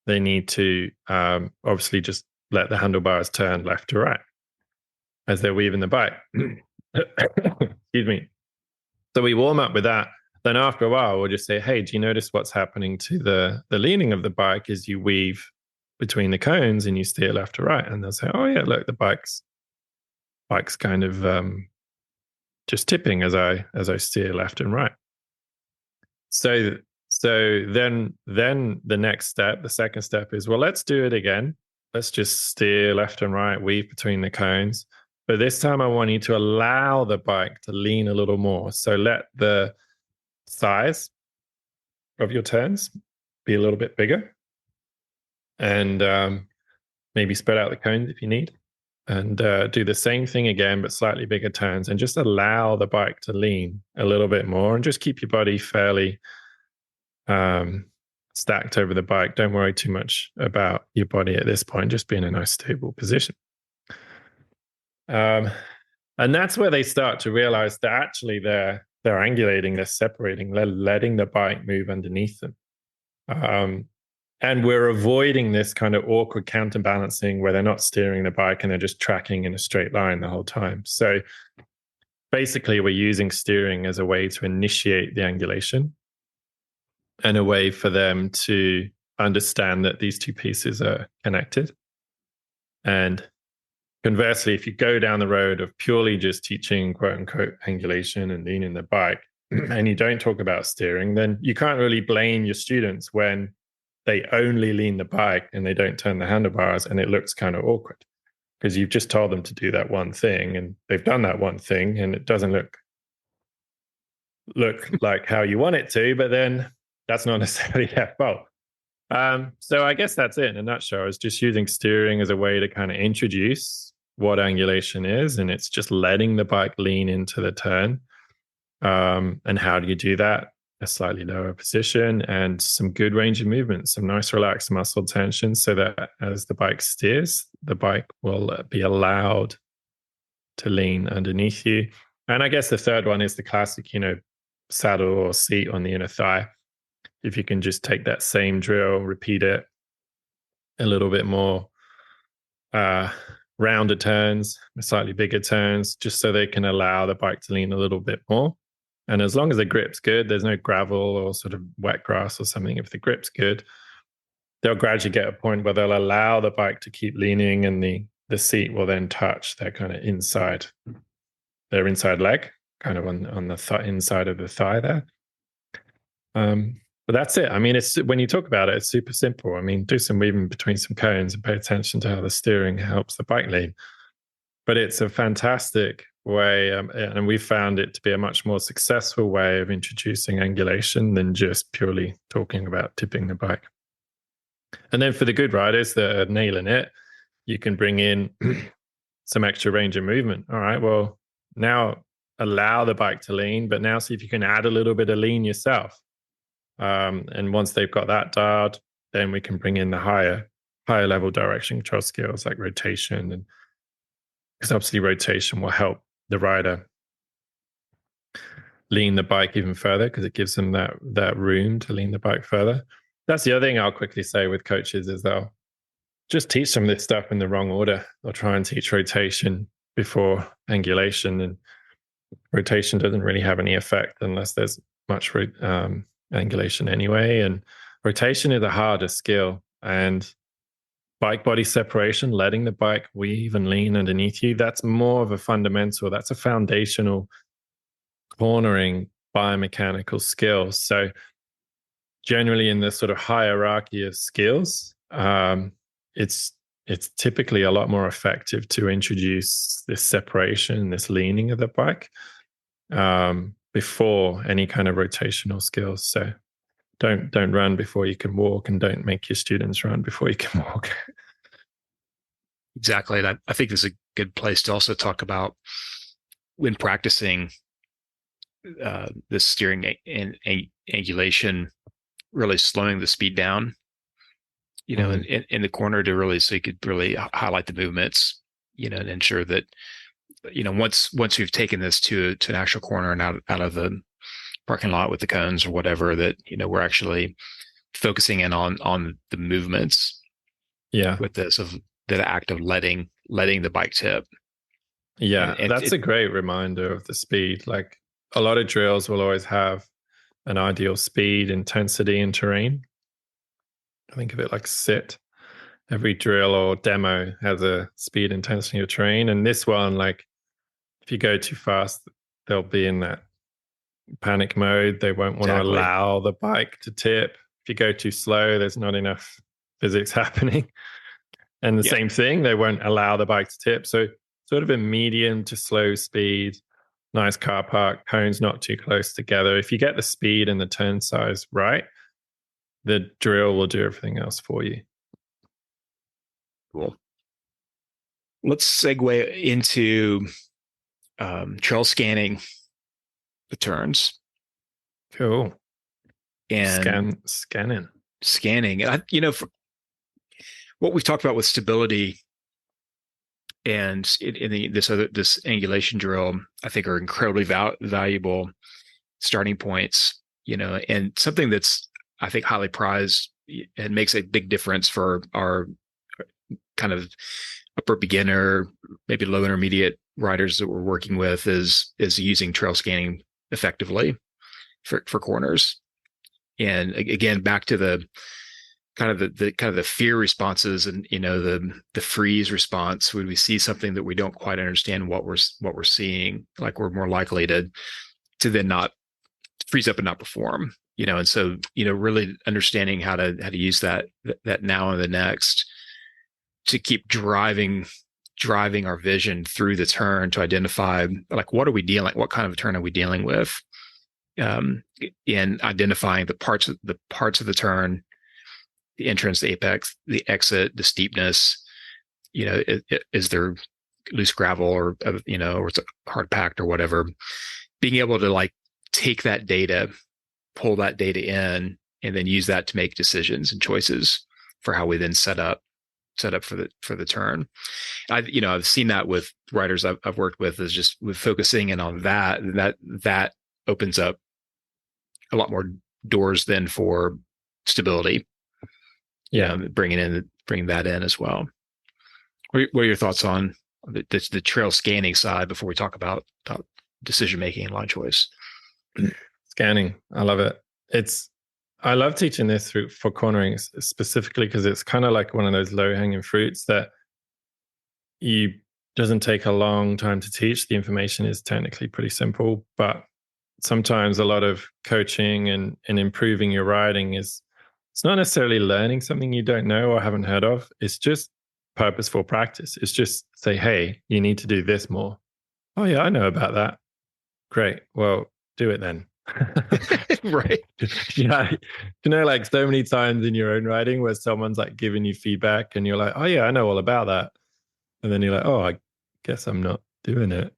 they need to obviously just let the handlebars turn left to right as they're weaving the bike. Excuse me. So we warm up with that. Then after a while, we'll just say, hey, do you notice what's happening to the leaning of the bike as you weave between the cones and you steer left to right? And they'll say, oh yeah, look, the bike's kind of just tipping as I steer left and right. So then the next step, the second step is, well, let's do it again. Let's just steer left and right, weave between the cones. But this time I want you to allow the bike to lean a little more. So let the size of your turns be a little bit bigger, and maybe spread out the cones if you need, and do the same thing again, but slightly bigger turns, and just allow the bike to lean a little bit more, and just keep your body fairly stacked over the bike. Don't worry too much about your body at this point. Just be in a nice stable position. And that's where they start to realize that actually they're angulating, they're separating, they're letting the bike move underneath them. And we're avoiding this kind of awkward counterbalancing where they're not steering the bike and they're just tracking in a straight line the whole time. So basically, we're using steering as a way to initiate the angulation and a way for them to understand that these two pieces are connected. And conversely, if you go down the road of purely just teaching quote unquote angulation and leaning the bike, and you don't talk about steering, then you can't really blame your students when they only lean the bike and they don't turn the handlebars, and it looks kind of awkward because you've just told them to do that one thing and they've done that one thing and it doesn't look like how you want it to, but then that's not necessarily their fault. So I guess that's it in a nutshell. It's just using steering as a way to kind of introduce what angulation is, and it's just letting the bike lean into the turn. And how do you do that? A slightly lower position and some good range of movement, some nice relaxed muscle tension, so that as the bike steers, the bike will be allowed to lean underneath you. And I guess the third one is the classic, saddle or seat on the inner thigh. If you can just take that same drill, repeat it a little bit more, rounder turns, slightly bigger turns, just so they can allow the bike to lean a little bit more. And as long as the grip's good, there's no gravel or sort of wet grass or something. If the grip's good, they'll gradually get a point where they'll allow the bike to keep leaning, and the seat will then touch their kind of inside leg, kind of on the inside of the thigh there. But that's it. I mean, it's when you talk about it, it's super simple. I mean, do some weaving between some cones and pay attention to how the steering helps the bike lean. But it's a fantastic way, and we found it to be a much more successful way of introducing angulation than just purely talking about tipping the bike. And then for the good riders that are nailing it, you can bring in some extra range of movement. All right, well, now allow the bike to lean, but now see if you can add a little bit of lean yourself. And once they've got that dialed, then we can bring in the higher level direction control skills like rotation, and because obviously rotation will help the rider lean the bike even further because it gives them that room to lean the bike further. That's the other thing I'll quickly say with coaches is they'll just teach them this stuff in the wrong order. They'll try and teach rotation before angulation, and rotation doesn't really have any effect unless there's much angulation anyway. And rotation is the hardest skill, and bike body separation, letting the bike weave and lean underneath you, that's more of a fundamental, that's a foundational cornering biomechanical skill. So generally in the sort of hierarchy of skills, it's typically a lot more effective to introduce this separation, this leaning of the bike before any kind of rotational skills. So don't run before you can walk, and don't make your students run before you can walk. Exactly. And I think this is a good place to also talk about when practicing the steering and angulation, really slowing the speed down, in the corner to really, so you could really highlight the movements, and ensure that, once we've taken this to an actual corner and out of the parking lot with the cones or whatever, that, we're actually focusing in on the movements. Yeah. With this, of the act of letting the bike tip. Yeah. And that's a great reminder of the speed. Like a lot of drills will always have an ideal speed, intensity, and terrain. I think of it like sit. Every drill or demo has a speed, intensity, or terrain. And this one, like if you go too fast, they'll be in that panic mode. They won't want to allow the bike to tip. If you go too slow, there's not enough physics happening. And the same thing, they won't allow the bike to tip. So sort of a medium to slow speed, nice car park, cones not too close together. If you get the speed and the turn size right, the drill will do everything else for you. Cool. Let's segue into trail scanning the turns. Cool. And scanning. And for what we've talked about with stability and this angulation drill, I think are incredibly valuable starting points. And something that's, I think, highly prized and makes a big difference for our kind of upper beginner, maybe low intermediate riders that we're working with is using trail scanning effectively for corners. And again, back to the fear responses and the freeze response, when we see something that we don't quite understand what we're seeing, like we're more likely to then not freeze up and not perform. And so really understanding how to use that now and the next to keep driving our vision through the turn to identify, like, what kind of turn are we dealing with, in identifying the parts of the turn, the entrance, the apex, the exit, the steepness. Is there loose gravel or it's hard packed or whatever? Being able to like take that data, pull that data in, and then use that to make decisions and choices for how we then set up for the turn. I've seen that with riders I've worked with, is just with focusing in on that opens up a lot more doors then for stability. Yeah, bringing that in as well. What are your thoughts on the trail scanning side before we talk about decision making and line choice? Scanning, I love it. I love teaching this for cornering specifically because it's kind of like one of those low hanging fruits that doesn't take a long time to teach. The information is technically pretty simple, but sometimes a lot of coaching and improving your riding is, it's not necessarily learning something you don't know or haven't heard of. It's just purposeful practice. It's just say, hey, you need to do this more. Oh yeah, I know about that. Great. Well, do it then. Right. Yeah. Like so many times in your own writing where someone's like giving you feedback and you're like, oh yeah, I know all about that. And then you're like, oh, I guess I'm not doing it.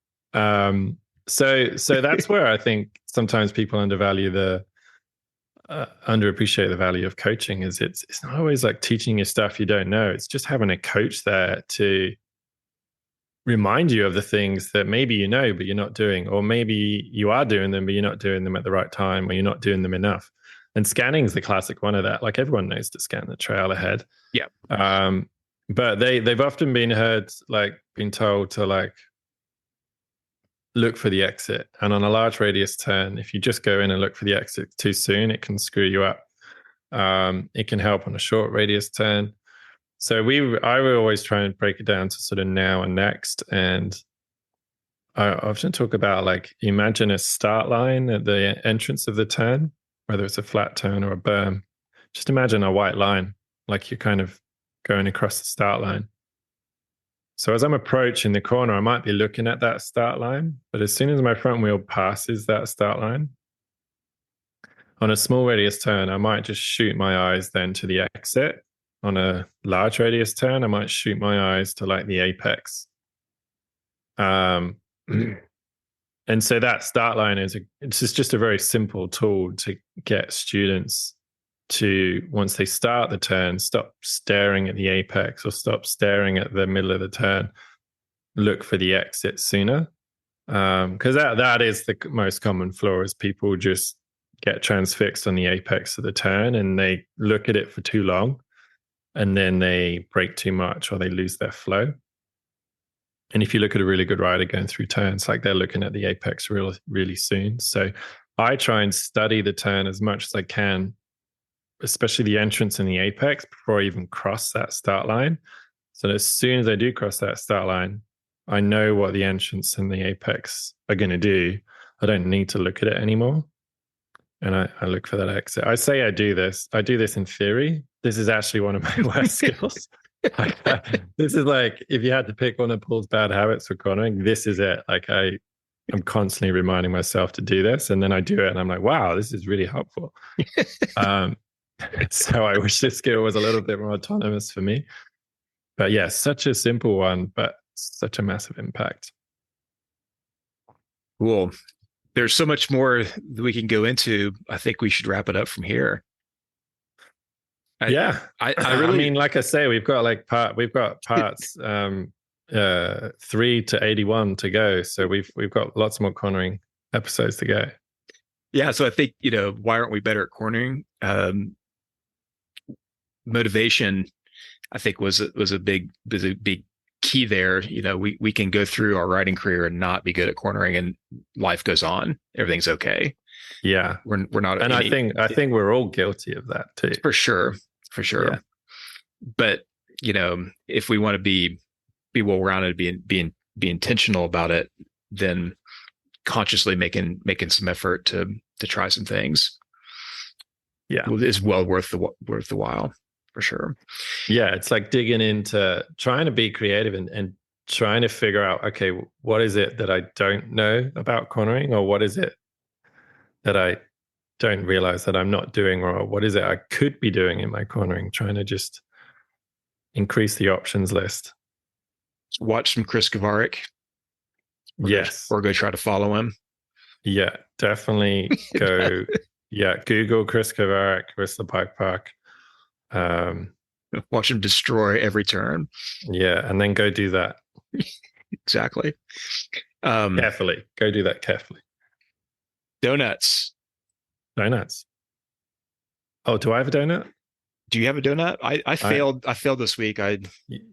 So that's where I think sometimes people undervalue underappreciate the value of coaching. Is it's not always like teaching you stuff you don't know. It's just having a coach there to remind you of the things that maybe you know but you're not doing, or maybe you are doing them but you're not doing them at the right time, or you're not doing them enough. And scanning is the classic one of that. Like everyone knows to scan the trail ahead. Yeah. But they've often been told to like look for the exit. And on a large radius turn, if you just go in and look for the exit too soon, it can screw you up. It can help on a short radius turn. So I will always try and break it down to sort of now and next. And I often talk about like, imagine a start line at the entrance of the turn, whether it's a flat turn or a berm. Just imagine a white line, like you're kind of going across the start line. So as I'm approaching the corner, I might be looking at that start line, but as soon as my front wheel passes that start line, on a small radius turn, I might just shoot my eyes then to the exit. On a large radius turn, I might shoot my eyes to like the apex. And so that start line it's just a very simple tool to get students to, once they start the turn, stop staring at the apex or stop staring at the middle of the turn, look for the exit sooner. Because that is the most common flaw, is people just get transfixed on the apex of the turn and they look at it for too long. And then they break too much or they lose their flow. And if you look at a really good rider going through turns, like they're looking at the apex really, really soon. So I try and study the turn as much as I can, especially the entrance and the apex, before I even cross that start line. So that as soon as I do cross that start line, I know what the entrance and the apex are going to do. I don't need to look at it anymore. And I look for that exit. I say I do this in theory. This is actually one of my worst skills. This is like, if you had to pick one of Paul's bad habits for cornering, this is it. Like I'm constantly reminding myself to do this, and then I do it and I'm like, wow, this is really helpful. So I wish this skill was a little bit more autonomous for me. But yeah, such a simple one, but such a massive impact. Cool. There's so much more that we can go into. I think we should wrap it up from here. I mean, like I say, we've got parts 3 to 81 to go. So we've got lots more cornering episodes to go. Yeah. So I think, why aren't we better at cornering? Motivation, I think, was a big key there. We can go through our riding career and not be good at cornering, and life goes on. Everything's okay. Yeah, we're not. And I think we're all guilty of that too. For sure. Yeah. But if we want to be well-rounded, be intentional about it, then consciously making some effort to try some things, is well worth the while, for sure. Yeah, it's like digging into trying to be creative and trying to figure out, okay, what is it that I don't know about cornering, or what is it that I don't realize that I'm not doing, or what is it I could be doing in my cornering, trying to just increase the options list. Watch some Chris Kovarik. Yes. Or go try to follow him. Yeah, definitely go. Google Chris Kovarik, Whistler Bike Park. Watch him destroy every turn. Yeah, and then go do that. Exactly. Carefully. Go do that carefully. Donuts. Oh, do I have a donut? Do you have a donut? I failed. I failed this week. I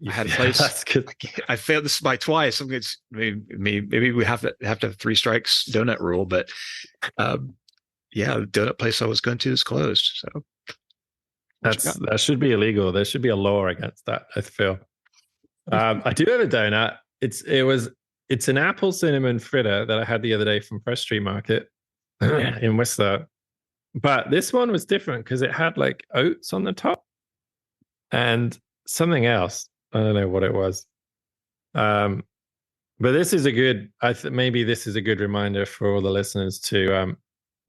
had a place. That's good. I failed this by twice. Maybe we have to have 3 strikes donut rule. But the donut place I was going to is closed. So that should be illegal. There should be a law against that, I feel. I do have a donut. It's an apple cinnamon fritter that I had the other day from Fresh Street Market. in Whistler. But this one was different because it had like oats on the top and something else. I don't know what it was. But this is a good, maybe this is a good reminder for all the listeners to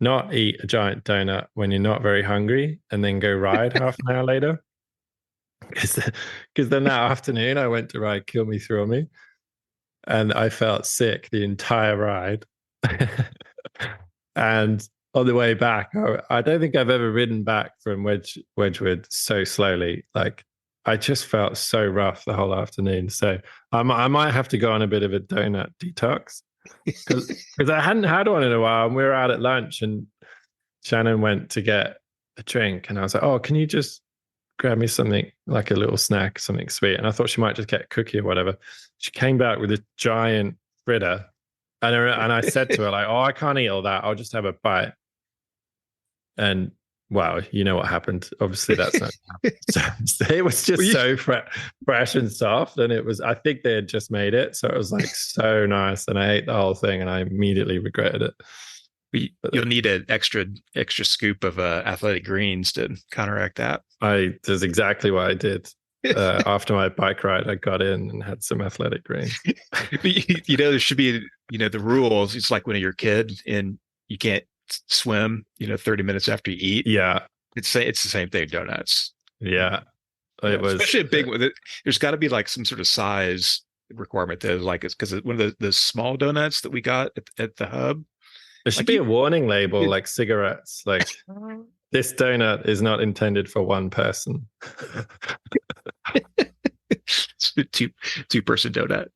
not eat a giant donut when you're not very hungry and then go ride half an hour later. Because then that afternoon I went to ride Kill Me Thrill Me and I felt sick the entire ride. And on the way back, I don't think I've ever ridden back from Wedgwood so slowly. Like I just felt so rough the whole afternoon. So I might have to go on a bit of a donut detox because I hadn't had one in a while. And we were out at lunch and Shannon went to get a drink and I was like, oh, can you just grab me something like a little snack, something sweet? And I thought she might just get a cookie or whatever. She came back with a giant fritter. And I said to her, like, oh, I can't eat all that. I'll just have a bite. And wow, you know what happened. Obviously, that's not so it was just so fresh and soft. And it was, I think they had just made it. So it was like so nice. And I ate the whole thing and I immediately regretted it. You'll need an extra scoop of athletic greens to counteract that. That's exactly what I did. After my bike ride, I got in and had some athletic greens. There should be, the rules. It's like when you're a kid and you can't swim, 30 minutes after you eat. Yeah. It's the same thing, donuts. Yeah. It was especially a big one. There's got to be like some sort of size requirement that like it's because one of the small donuts that we got at the hub. There should be a warning label like cigarettes, like this donut is not intended for one person. It's a two-person donut.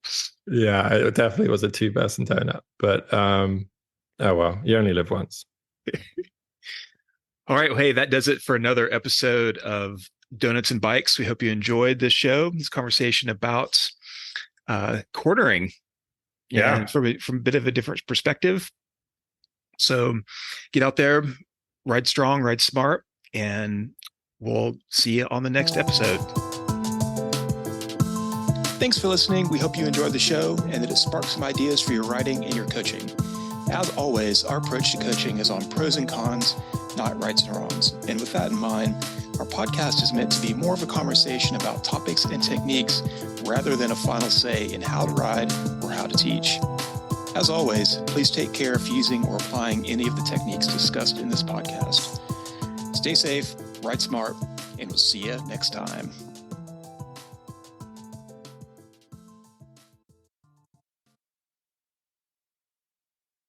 Yeah, it definitely was a 2-person donut. But oh well, you only live once. All right. Well, hey, that does it for another episode of Donuts and Bikes. We hope you enjoyed this show, this conversation about quartering. Yeah, from a bit of a different perspective. So get out there, ride strong, ride smart, and we'll see you on the next episode. Thanks for listening. We hope you enjoyed the show and that it sparked some ideas for your riding and your coaching. As always, our approach to coaching is on pros and cons, not rights and wrongs. And with that in mind, our podcast is meant to be more of a conversation about topics and techniques rather than a final say in how to ride or how to teach. As always, please take care if using or applying any of the techniques discussed in this podcast. Stay safe, ride smart, and we'll see you next time.